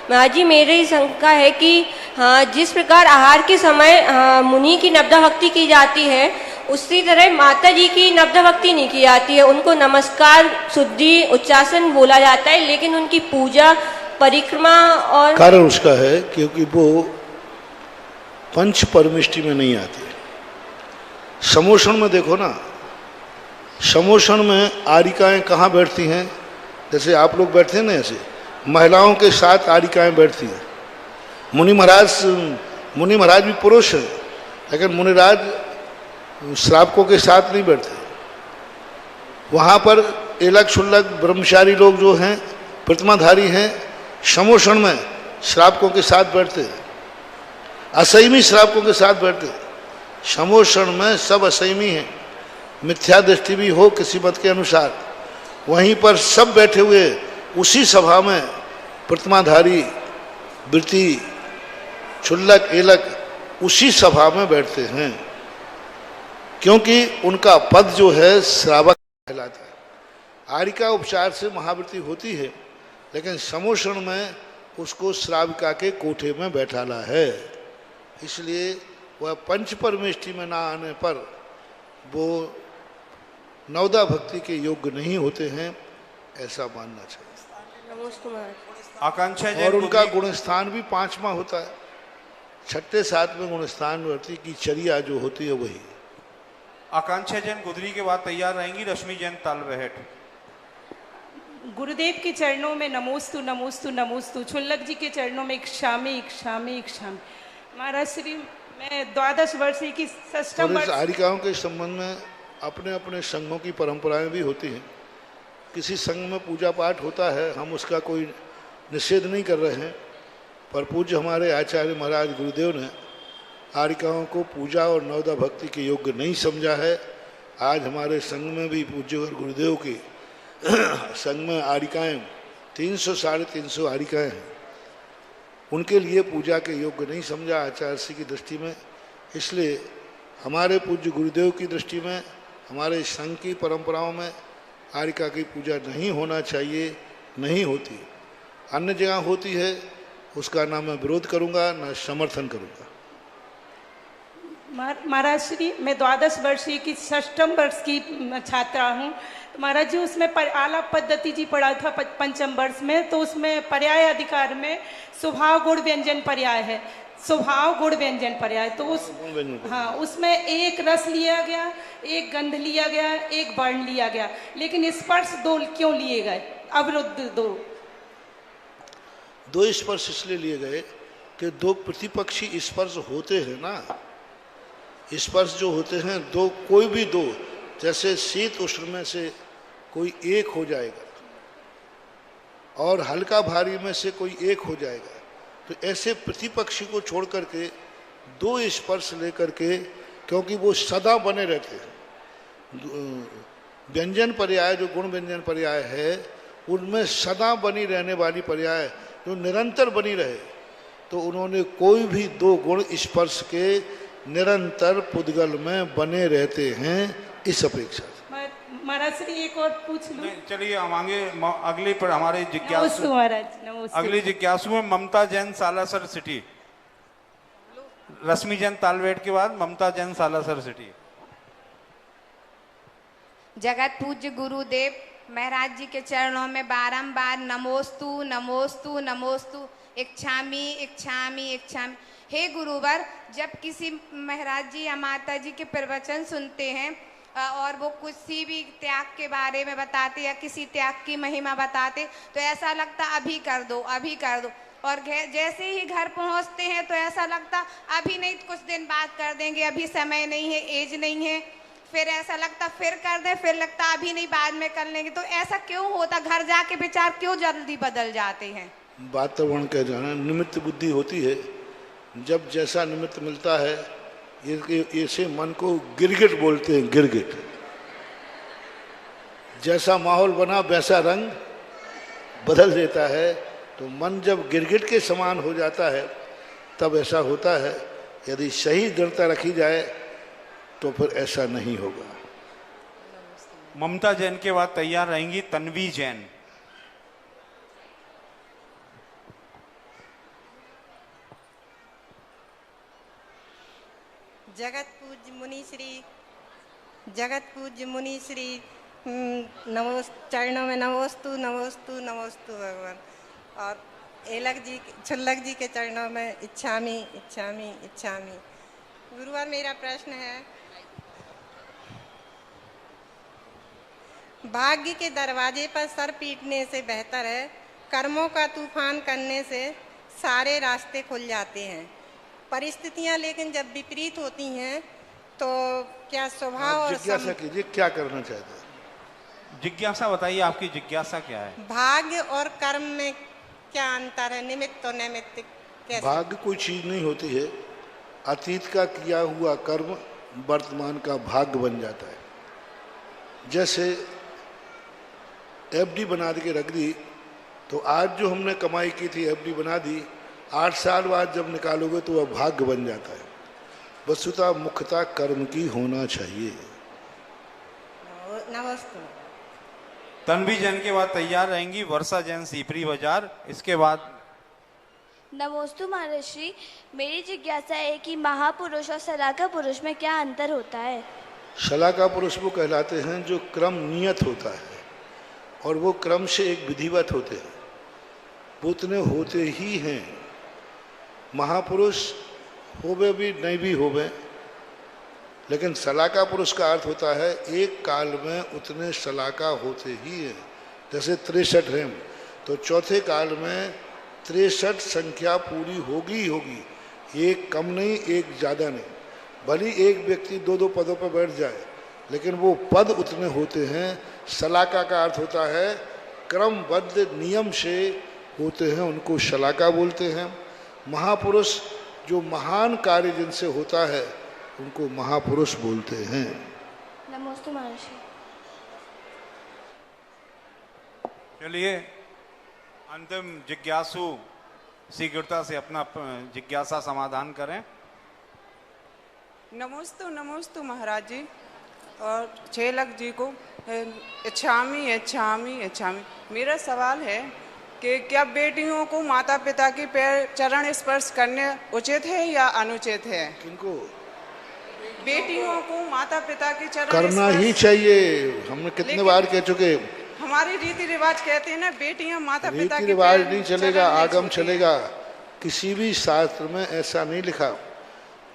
महाराज जी मेरी शंका है कि हाँ, जिस प्रकार आहार के समय मुनि की नब्दा भक्ति की जाती है, उसी तरह माता जी की नब्दा भक्ति नहीं की जाती है। उनको नमस्कार, शुद्धि, उच्चासन बोला जाता है, लेकिन उनकी पूजा, परिक्रमा और कारण उसका है क्योंकि वो पंच परमिष्टि में नहीं आती। समोषण में देखो ना, समोषण में आरिकाएं कहाँ बैठती हैं? जैसे आप लोग बैठते हैं ना, ऐसे महिलाओं के साथ आरिकाएं बैठती हैं। मुनि महाराज भी पुरुष हैं, लेकिन मुनिराज श्रावकों के साथ नहीं बैठते। वहाँ पर एलक शुल्लक ब्रह्मचारी लोग जो हैं, प्रतिमाधारी हैं, समोषण में श्रावकों के साथ बैठते हैं, असंयमी श्रावकों के साथ बैठते हैं। समोषण में सब असंयमी हैं, मिथ्या दृष्टि भी हो किसी मत के अनुसार। वहीं पर सब बैठे हुए उसी सभा में प्रतिमाधारी, वृत्ति, क्षुल्लक, एलक उसी सभा में बैठते हैं, क्योंकि उनका पद जो है श्रावक कहलाता है। आरिका उपचार से महावृत्ति होती है, लेकिन समोषण में उसको श्राविका के कोठे में बैठाना है। इसलिए वह पंच परमेष्टि में ना आने पर वो नवदा भक्ति के योग्य नहीं होते हैं, ऐसा मानना चाहिए। आकांक्षा और उनका गुणस्थान भी 5वां होता है। 6ठे 7वें गुणस्थान वर्ती की चर्या जो होती है वही। आकांक्षा जैन गुदरी के बाद तैयार रहेंगी रश्मि जैन तालबेहट। गुरुदेव के चरणों में नमोस्तु नमोस्तु नमोस्तु, छुल्लक जी के चरणों में इक्षामी इक्षामी इक्षामी। महाराज श्री मैं 12 वर्षीय की षष्ठम वर्ष। आरिकाओं के संबंध में अपने अपने संघों की परंपराएं भी होती हैं। किसी संघ में पूजा पाठ होता है, हम उसका कोई निषेध नहीं कर रहे हैं, पर पूज्य हमारे आचार्य महाराज गुरुदेव ने आरिकाओं को पूजा और नवदा भक्ति के योग्य नहीं समझा है। आज हमारे संघ में भी पूज्य और गुरुदेव के संघ में आरिकाएं 300 साढ़े 300 आरिकाएं हैं, उनके लिए पूजा के योग्य नहीं समझा आचार्य श्री की दृष्टि में। इसलिए हमारे पूज्य गुरुदेव की दृष्टि में, हमारे संघ की परंपराओं में आरिका की पूजा नहीं होना चाहिए, नहीं होती। अन्य जगह होती है, उसका ना मैं विरोध करूंगा ना समर्थन करूंगा। महाराज श्री मैं 12 वर्षीय की षष्ठम वर्ष की छात्रा हूँ। महाराज जी उसमें आलाप पद्धति जी पढ़ा था पंचम वर्ष में, तो उसमें पर्याय अधिकार में स्वभाव गुण व्यंजन पर्याय है, स्वभाव गुण व्यंजन पर्याय। तो उस हाँ उसमें एक रस लिया गया, एक गंध लिया गया, एक वर्ण लिया गया, लेकिन स्पर्श 2 क्यों लिए गए? अविरुद्ध 2 स्पर्श इसलिए लिए गए कि 2 प्रतिपक्षी स्पर्श होते हैं ना। स्पर्श जो होते हैं 2, कोई भी 2, जैसे शीत उष्ण में से कोई एक हो जाएगा, और हल्का भारी में से कोई एक हो जाएगा। तो ऐसे प्रतिपक्षी को छोड़ करके दो स्पर्श लेकर के, क्योंकि वो सदा बने रहते हैं। व्यंजन पर्याय जो गुण व्यंजन पर्याय है उनमें सदा बनी रहने वाली पर्याय जो निरंतर बनी रहे, तो उन्होंने कोई भी दो गुण स्पर्श के निरंतर पुद्गल में बने रहते हैं इस अपेक्षा से। महाराज श्री एक और पूछ लूं? चलिए हम आगे अगली पर हमारे जिज्ञासु महाराज नमस्ते। अगली जिज्ञासु में ममता जैन सालासर सिटी। रश्मि जैन तालवेट के बाद ममता जैन सालासर सिटी। जगत पूज्य गुरुदेव महाराज जी के चरणों में बारंबार नमोस्तु नमोस्तु नमोस्तु इच्छामी इच्छामी इच्छामी। हे गुरुवर, जब किसी महाराज जी या माता जी के प्रवचन सुनते हैं और वो किसी भी त्याग के बारे में बताते या किसी त्याग की महिमा बताते, तो ऐसा लगता अभी कर दो अभी कर दो, और जैसे ही घर पहुंचते हैं तो ऐसा लगता अभी नहीं, कुछ दिन बाद कर देंगे, अभी समय नहीं है, एज नहीं है। फिर ऐसा लगता फिर कर दे, फिर लगता अभी नहीं बाद में कर लेंगे। तो ऐसा क्यों होता? घर जाके विचार क्यों जल्दी बदल जाते हैं? वातावरण का जाना निमित्त बुद्धि होती है। जब जैसा निमित्त मिलता है, ऐसे मन को गिरगिट बोलते हैं, गिरगिट। जैसा माहौल बना वैसा रंग बदल देता है। तो मन जब गिरगिट के समान हो जाता है तब ऐसा होता है। यदि सही दृढ़ता रखी जाए तो फिर ऐसा नहीं होगा। ममता जैन के बाद तैयार रहेंगी तन्वी जैन। जगत पूज्य मुनि श्री चरणों में नमोस्तु नमोस्तु नमोस्तु भगवान। और छुल्लक जी के चरणों में इच्छामी इच्छामी इच्छामी। गुरुवार मेरा प्रश्न है, भाग्य के दरवाजे पर सर पीटने से बेहतर है कर्मों का तूफान करने से सारे रास्ते खुल जाते हैं। परिस्थितियां लेकिन जब विपरीत होती हैं तो क्या स्वभाव और जिज्ञासा कीजिए, क्या करना चाहते हैं? जिज्ञासा बताइए, आपकी जिज्ञासा क्या है? भाग्य और कर्म में क्या अंतर है? निमित्त और नैमित्तिक कैसे? भाग्य कोई चीज नहीं होती है। अतीत का किया हुआ कर्म वर्तमान का भाग्य बन जाता है। जैसे एफडी बना के रख दी, तो आज जो हमने कमाई की थी एफडी बना दी, 8 साल बाद जब निकालोगे तो वह भाग्य बन जाता है। वस्तुतः मुख्यता कर्म की होना चाहिए। नमस्ते। तन्वी जैन के बाद तैयार रहेंगी वर्षा जैन सीपरी बाजार। इसके बाद नमोस्तु महर्षि, मेरी जिज्ञासा है कि महापुरुष और सलाका पुरुष में क्या अंतर होता है? शलाका पुरुष वो कहलाते हैं जो क्रम नियत होता है और वो क्रम से एक विधिवत होते हैं, वो उतने होते ही हैं। महापुरुष होवे भी नहीं भी होवे, लेकिन सलाका पुरुष का अर्थ होता है एक काल में उतने सलाका होते ही हैं। जैसे 63 हैं तो चौथे काल में 63 संख्या पूरी होगी होगी, एक कम नहीं एक ज़्यादा नहीं। भली एक व्यक्ति 2-2 पदों पर बैठ जाए, लेकिन वो पद उतने होते हैं। सलाका का अर्थ होता है क्रमबद्ध नियम से होते हैं, उनको शलाका बोलते हैं। महापुरुष जो महान कार्य जिनसे होता है उनको महापुरुष बोलते हैं। नमस्ते महर्षि। चलिए अंतिम जिज्ञासु शीघ्रता से अपना जिज्ञासा समाधान करें। नमोस्तु नमोस्तु महाराज जी और छेलक जी को इच्छामी इच्छामी इच्छामी। मेरा सवाल है कि क्या बेटियों को माता पिता के पैर चरण स्पर्श करने उचित है या अनुचित है? किनको? बेटियों को माता पिता के चरण करना ही चाहिए। हमने कितने बार कह चुके। हमारे रीति रिवाज कहते हैं ना, बेटियां माता पिता के रीति रिवाज नहीं चलेगा, आगम चलेगा। किसी भी शास्त्र में ऐसा नहीं लिखा।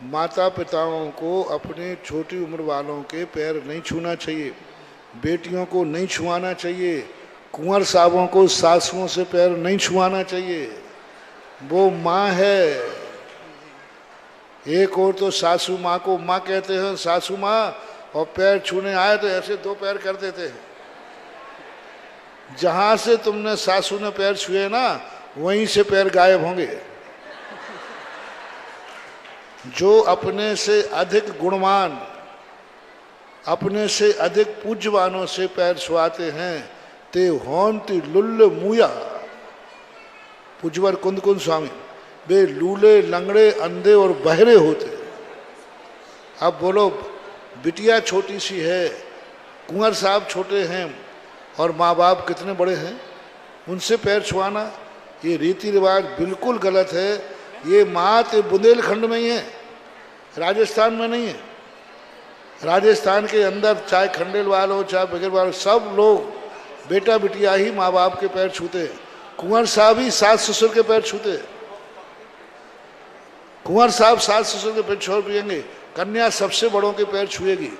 माता पिताओं को अपने छोटी उम्र वालों के पैर नहीं छूना चाहिए, बेटियों को नहीं छुआना चाहिए, कुंवर साहबों को सासुओं से पैर नहीं छुआना चाहिए। वो माँ है। एक और तो सासू माँ को माँ कहते हैं, सासू माँ, और पैर छूने आए तो ऐसे 2 पैर कर देते हैं। जहां से तुमने सासू ने पैर छुए ना, वहीं से पैर गायब होंगे। जो अपने से अधिक गुणवान, अपने से अधिक पूज्यवानों से पैर छुआते हैं, ते होंति लुल्ल मुया। पूज्यवर कुंद कुंद स्वामी, वे लूले, लंगड़े, अंधे और बहरे होते। अब बोलो, बिटिया छोटी सी है, कुंवर साहब छोटे हैं, और माँ बाप कितने बड़े हैं, उनसे पैर छुआना ये रीति रिवाज बिल्कुल गलत है। ये मात्र बुंदेलखंड में ही है, राजस्थान में नहीं है। राजस्थान के अंदर चाहे खंडेलवाल हो चाहे बगैरवाल, सब लोग बेटा बिटिया ही माँ बाप के पैर छूते हैं। कुंवर साहब ही सास ससुर के पैर छूते हैं। कुंवर साहब सास ससुर के पैर छोड़ पिएंगे, कन्या सबसे बड़ों के पैर छुएगी।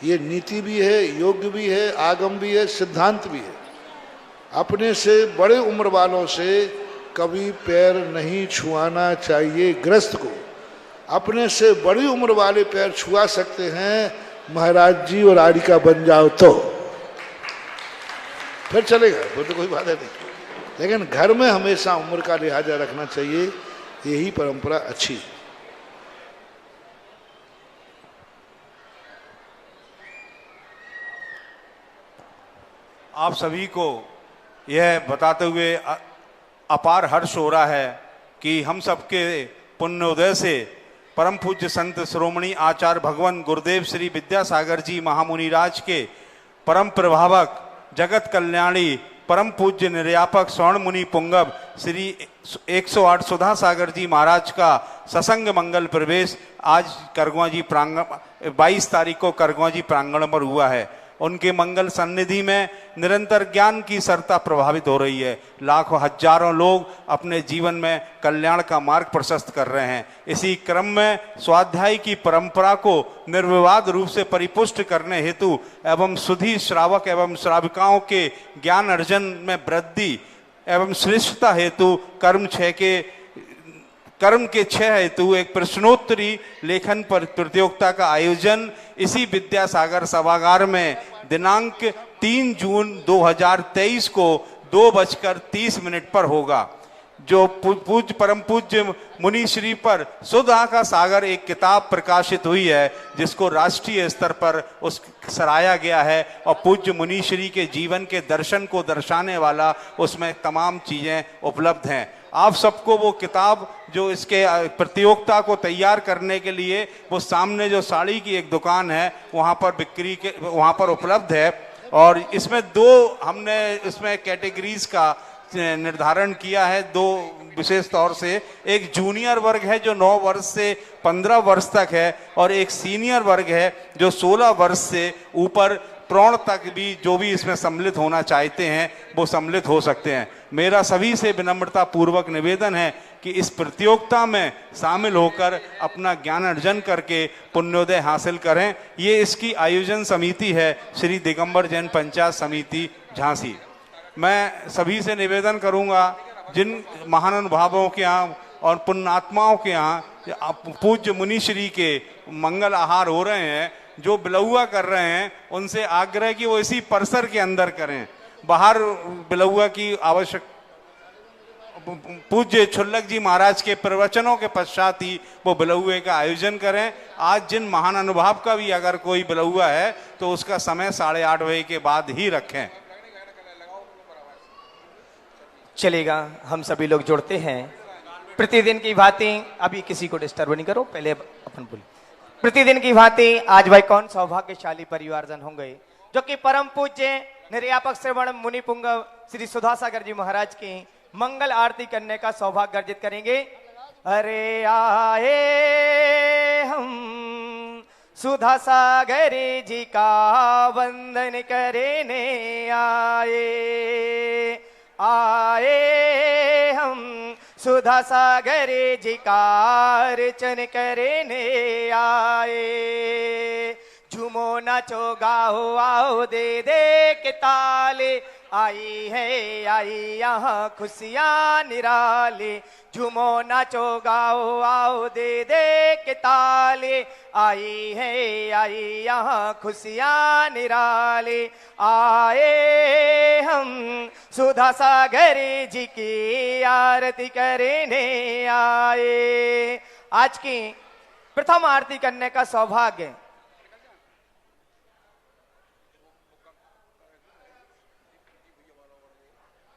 ये नीति भी है, योग्य भी है, आगम भी है, सिद्धांत भी है। अपने से बड़े उम्र वालों से कभी पैर नहीं छुआना चाहिए। गृहस्थ को अपने से बड़ी उम्र वाले पैर छुआ सकते हैं, महाराज जी और आरिका बन जाओ तो फिर चलेगा, वो तो कोई बात नहीं। लेकिन घर में हमेशा उम्र का लिहाजा रखना चाहिए, यही परंपरा अच्छी है। आप सभी को यह बताते हुए अपार हर्ष हो रहा है कि हम सबके पुण्योदय से परम पूज्य संत श्रोमणी आचार्य भगवान गुरुदेव श्री विद्यासागर जी महामुनिराज के परम प्रभावक जगत कल्याणी परम पूज्य निर्यापक स्वर्ण मुनि पुंगव श्री 108 सुधा सागर जी महाराज का ससंग मंगल प्रवेश आज करगवा जी प्रांगण 22 तारीख को करगवा जी प्रांगण पर हुआ है। उनके मंगल सन्निधि में निरंतर ज्ञान की सरता प्रभावित हो रही है। लाखों हजारों लोग अपने जीवन में कल्याण का मार्ग प्रशस्त कर रहे हैं। इसी क्रम में स्वाध्याय की परंपरा को निर्विवाद रूप से परिपुष्ट करने हेतु एवं सुधी श्रावक एवं श्राविकाओं के ज्ञान अर्जन में वृद्धि एवं श्रेष्ठता हेतु कर्म के 6 हेतु एक प्रश्नोत्तरी लेखन पर प्रतियोगिता का आयोजन इसी विद्यासागर सभागार में दिनांक 3 जून 2023 को 2:30 पर होगा। जो पूज्य परम पूज्य मुनि श्री पर सुधा का सागर एक किताब प्रकाशित हुई है, जिसको राष्ट्रीय स्तर पर उस सराहा गया है और पूज्य मुनि श्री के जीवन के दर्शन को दर्शाने वाला उसमें तमाम चीजें उपलब्ध हैं। आप सबको वो किताब जो इसके प्रतियोगिता को तैयार करने के लिए वो सामने जो साड़ी की एक दुकान है वहाँ पर बिक्री के वहाँ पर उपलब्ध है। और इसमें 2 हमने इसमें कैटेगरीज का निर्धारण किया है, 2 विशेष तौर से। एक जूनियर वर्ग है जो 9 वर्ष से 15 वर्ष तक है, और एक सीनियर वर्ग है जो 16 वर्ष से ऊपर प्रौढ़ तक भी जो भी इसमें सम्मिलित होना चाहते हैं वो सम्मिलित हो सकते हैं। मेरा सभी से विनम्रता पूर्वक निवेदन है कि इस प्रतियोगिता में शामिल होकर अपना ज्ञान अर्जन करके पुण्योदय हासिल करें। ये इसकी आयोजन समिति है श्री दिगंबर जैन पंचायत समिति झांसी। मैं सभी से निवेदन करूंगा, जिन महानुभावों के यहाँ और पुण्यात्माओं के यहाँ पूज्य मुनिश्री के मंगल आहार हो रहे हैं, जो बिलौआ कर रहे हैं, उनसे आग्रह कि वो इसी परिसर के अंदर करें। बाहर बिलौआ की आवश्यक पूज्य छुल्लक जी महाराज के प्रवचनों के पश्चात ही वो बिलौए का आयोजन करें। आज जिन महान अनुभव का भी अगर कोई बिलौआ है तो उसका समय 8:30 बजे के बाद ही रखें। चलेगा, हम सभी लोग जुड़ते हैं। प्रतिदिन की भांति अभी किसी को डिस्टर्ब नहीं करो, पहले अपन बोले। प्रतिदिन की भांति आज भाई कौन सौभाग्यशाली परिवारजन होंगे जो कि परम पूज्य निर्यापक श्रवण मुनि पुंगव श्री सुधा सागर जी महाराज की मंगल आरती करने का सौभाग्य अर्जित करेंगे। अरे आए हम सुधा सागर जी का वंदन करने आए हम सुधा सागर जी का अर्चन करने आए। झूमो नाचो गाओ आओ दे दे के ताले, आई यहाँ खुशियाँ निराली, झूमो नाचो गाओ आओ दे दे के ताली। आई यहाँ खुशियाँ निराली, आए हम सुधा सागर जी की आरती करने आए। आज की प्रथम आरती करने का सौभाग्य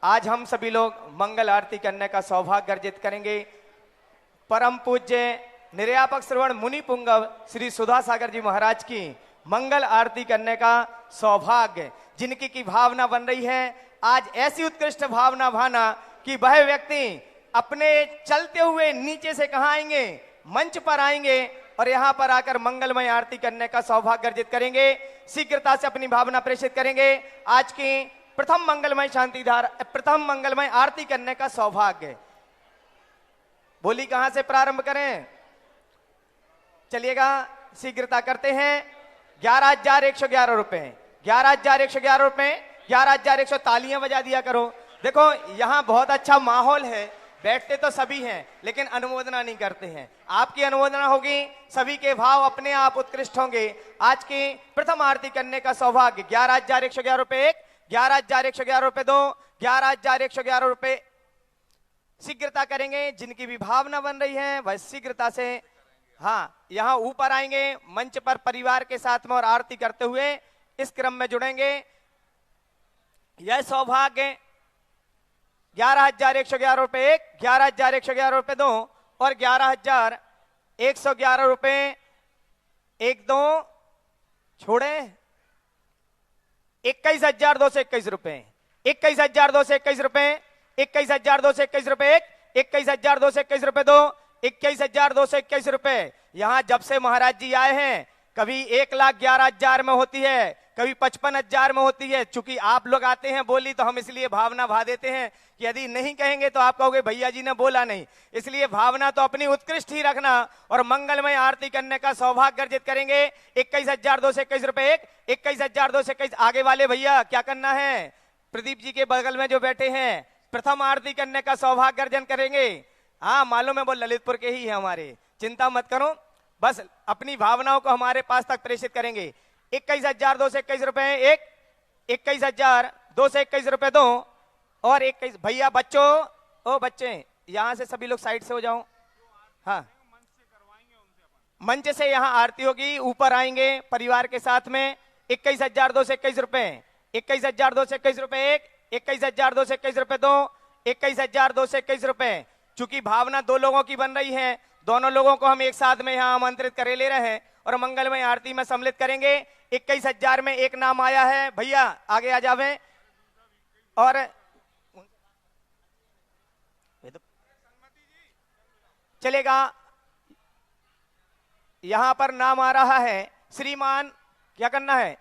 आज हम सभी लोग मंगल आरती करने का सौभाग्य अर्जित करेंगे। परम पूज्य निर्यापक श्रवण मुनि पुंगव श्री सुधा सागर जी महाराज की मंगल आरती करने का सौभाग्य जिनकी की भावना बन रही है। आज ऐसी उत्कृष्ट भावना भाना कि वह व्यक्ति अपने चलते हुए नीचे से कहाँ आएंगे, मंच पर आएंगे और यहाँ पर आकर मंगलमय आरती करने का सौभाग्य अर्जित करेंगे। शीघ्रता से अपनी भावना प्रेषित करेंगे। आज की प्रथम मंगलमय आरती करने का सौभाग्य। बोली कहां से प्रारंभ करें? चलिएगा, शीघ्रता करते हैं। 11,111 रुपए, 11,111 रुपए, 11,100। तालियां बजा दिया करो। देखो यहां बहुत अच्छा माहौल है, बैठते तो सभी हैं लेकिन अनुमोदना नहीं करते हैं। आपकी अनुमोदना होगी, सभी के भाव अपने आप उत्कृष्ट होंगे। आज की प्रथम आरती करने का सौभाग्य 11,111 रुपए, 11,111 रुपए 2, 11,111 रुपए। शीघ्रता करेंगे। जिनकी भी भावना बन रही है वह शीघ्रता से यहाँ ऊपर आएंगे, मंच पर परिवार के साथ में और आरती करते हुए इस क्रम में जुड़ेंगे। यह सौभाग्य 11,111 रुपए 1, 11,111 रुपए 2 और 11,111 रुपए 1 2 छोड़े 21,221 रुपए, 21,221 रुपए, 21,221 रुपए 1, 21,221 रुपए 2, 21,221 रुपए। यहां जब से महाराज जी आए हैं कभी 1,11,000 में होती है, कभी 55,000 में होती है। चूंकि आप लोग आते हैं बोली तो हम इसलिए भावना भा देते हैं कि यदि नहीं कहेंगे तो आप कहोगे भैया जी ने बोला नहीं। इसलिए भावना तो अपनी उत्कृष्ट ही रखना और मंगलमय आरती करने का सौभाग्य अर्जित करेंगे। 21,221 रुपए 1, 21,221। आगे वाले भैया क्या करना है? प्रदीप जी के बगल में जो बैठे हैं प्रथम आरती करने का सौभाग्य अर्जन करेंगे। हाँ मालूम है वो ललितपुर के ही है हमारे, चिंता मत करो, बस अपनी भावनाओं को हमारे पास तक प्रेषित करेंगे। 21,221 रुपए 1, 21,221 रुपए 2 और 21। भैया बच्चों, ओ बच्चे यहां से सभी लोग साइड से हो जाओ। हाँ मंच से यहाँ आरती होगी, ऊपर आएंगे परिवार के साथ में। 21,221 रुपए, 21,221 रुपए 1, 21,221 रुपए 2, 21,221 रुपए। चूंकि भावना दो लोगों की बन रही है, दोनों लोगों को हम एक साथ में यहाँ आमंत्रित करे ले रहे हैं और मंगलमय आरती में सम्मिलित करेंगे। 21,000 में एक नाम आया है, भैया आगे आ जावे। और चलेगा, यहां पर नाम आ रहा है श्रीमान, क्या करना है?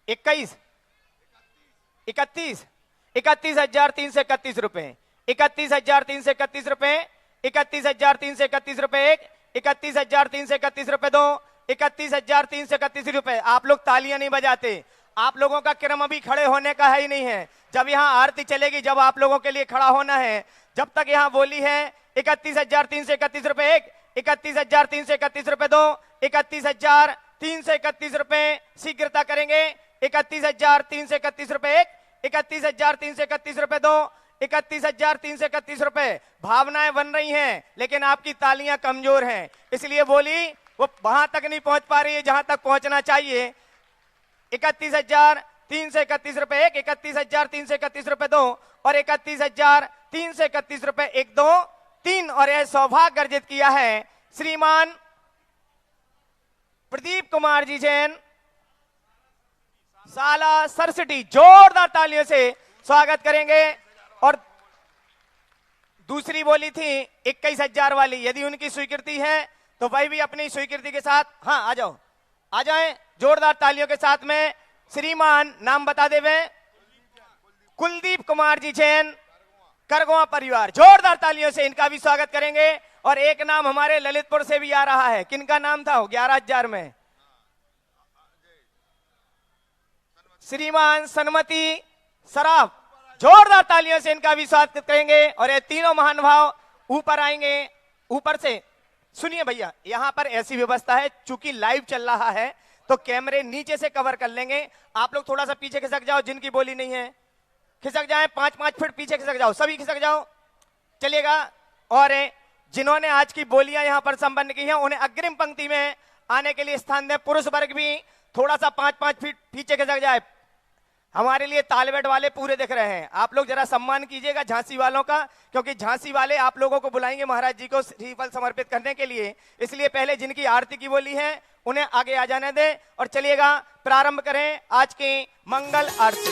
31,331 रुपए, 31,331 रुपए, 31,331 रुपए 1, 31,331 रुपए 2, 31,331 रुपए। आप लोग तालियां नहीं बजाते, आप लोगों का क्रम अभी खड़े होने का है ही नहीं है। जब यहाँ आरती चलेगी जब आप लोगों के लिए खड़ा होना है। जब तक यहाँ बोली है 31,331 रुपए 1, 31,331 रुपए 2, 31,331 रुपए। शीघ्रता करेंगे। 31,331 रुपए 1, 31,331 रुपए 2, 31,331 रुपए। भावनाएं बन रही हैं लेकिन आपकी तालियां कमजोर हैं, इसलिए बोली वो वहां तक नहीं पहुंच पा रही है जहां तक पहुंचना चाहिए। 31,331 रुपए 1, 31,331 रुपए 2 और 31,331 रुपए 1 2 3। और यह सौभाग्य अर्जित किया है श्रीमान प्रदीप कुमार जी जैन, साला सरसिटी। जोरदार तालियों से स्वागत करेंगे। और दूसरी बोली थी 21,000 वाली, यदि उनकी स्वीकृति है तो वही भी अपनी स्वीकृति के साथ आ जाओ, आ जाएं जोरदार तालियों के साथ में। श्रीमान नाम बता देवे, कुलदीप कुमार जी जैन, करगोआ परिवार। जोरदार तालियों से इनका भी स्वागत करेंगे। और एक नाम हमारे ललितपुर से भी आ रहा है, किनका नाम था? 11,000 में श्रीमान सन्मति सराफ। जोरदार तालियों से इनका भी स्वागत करेंगे और ये तीनों महानुभाव ऊपर आएंगे। ऊपर से सुनिए भैया, यहां पर ऐसी व्यवस्था है, चूंकि लाइव चल रहा है तो कैमरे नीचे से कवर कर लेंगे। आप लोग थोड़ा सा पीछे खिसक जाओ, जिनकी बोली नहीं है खिसक जाए, 5-5 फीट पीछे खिसक जाओ, सभी खिसक जाओ, चलिएगा। और जिन्होंने आज की बोलियां यहां पर संपन्न की हैं उन्हें अग्रिम पंक्ति में आने के लिए स्थान दें। पुरुष वर्ग भी थोड़ा सा 5-5 फीट पीछे खिसक जाए। हमारे लिए तालबेट वाले पूरे दिख रहे हैं, आप लोग जरा सम्मान कीजिएगा झांसी वालों का, क्योंकि झांसी वाले आप लोगों को बुलाएंगे महाराज जी को श्रीफल समर्पित करने के लिए। इसलिए पहले जिनकी आरती की बोली है उन्हें आगे आ जाने दें और चलिएगा प्रारंभ करें आज की मंगल आरती।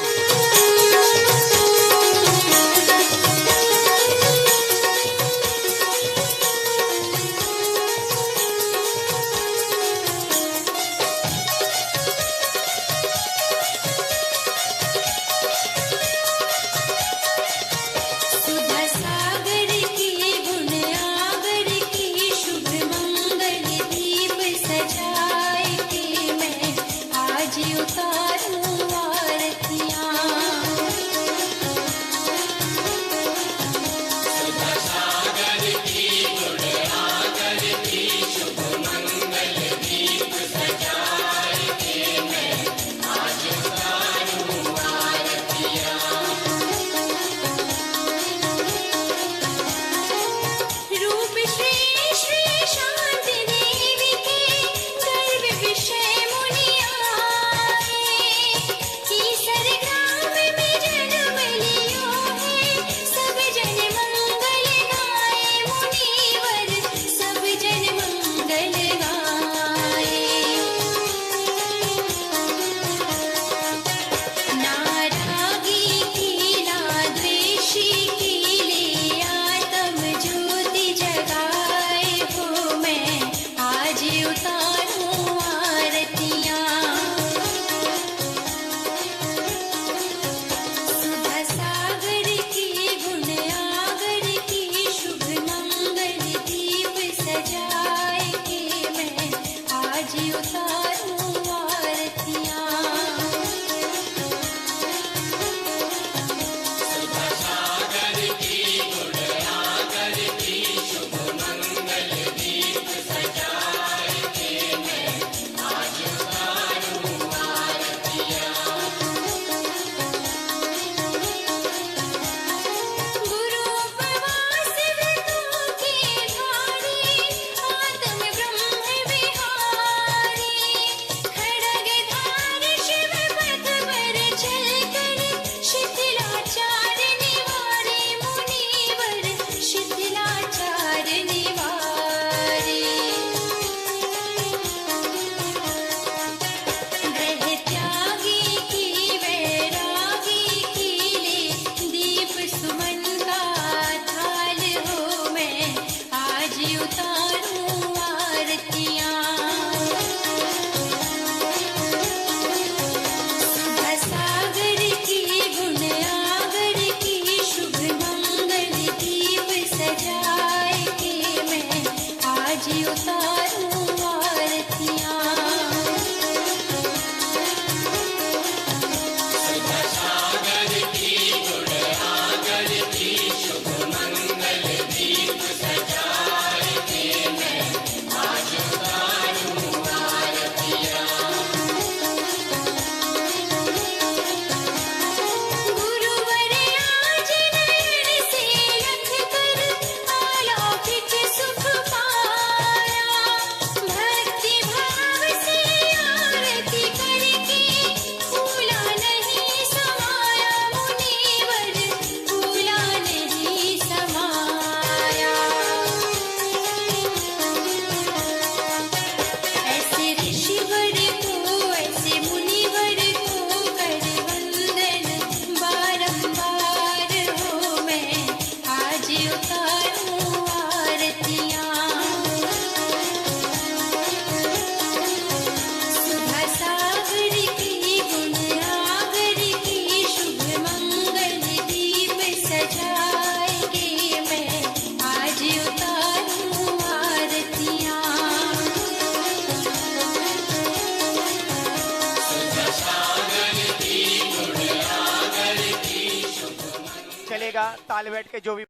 जाएगा। ताल बैठ के जो भी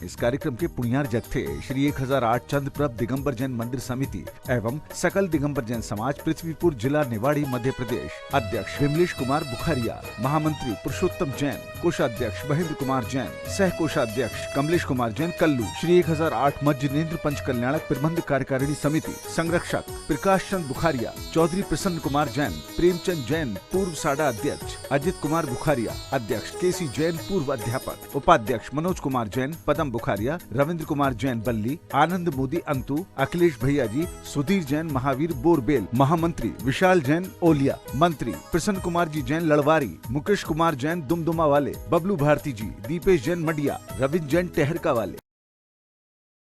इस कार्यक्रम के पुण्यार्जक थे श्री 1008 चंद्रप्रभ दिगंबर जैन मंदिर समिति एवं सकल दिगंबर जैन समाज पृथ्वीपुर जिला निवाड़ी मध्य प्रदेश। अध्यक्ष विमलेश कुमार बुखारिया, महामंत्री पुरुषोत्तम जैन, कोषाध्यक्ष महेंद्र कुमार जैन, सह कोषाध्यक्ष कमलेश कुमार जैन कल्लू। श्री 1008 मज्जनेन्द्र पंच कल्याणक प्रबंध कार्यकारिणी समिति संरक्षक प्रकाश चंद बुखारिया, चौधरी प्रसन्न कुमार जैन, प्रेमचंद जैन पूर्व साडा अध्यक्ष, अजित कुमार बुखारिया अध्यक्ष, केसी जैन पूर्व अध्यापक, उपाध्यक्ष मनोज कुमार जैन, पदम बुखारिया, रविंद्र कुमार जैन बल्ली, आनंद मोदी अंतु, अखिलेश भैया जी, सुधीर जैन महावीर बोरबेल, महामंत्री विशाल जैन ओलिया, मंत्री प्रसन्न कुमार जी जैन लड़वारी, मुकेश कुमार जैन दुमदुमा वाले, बबलू भारती जी, दीपेश जैन मडिया, रविंद्र जैन टहरका वाले।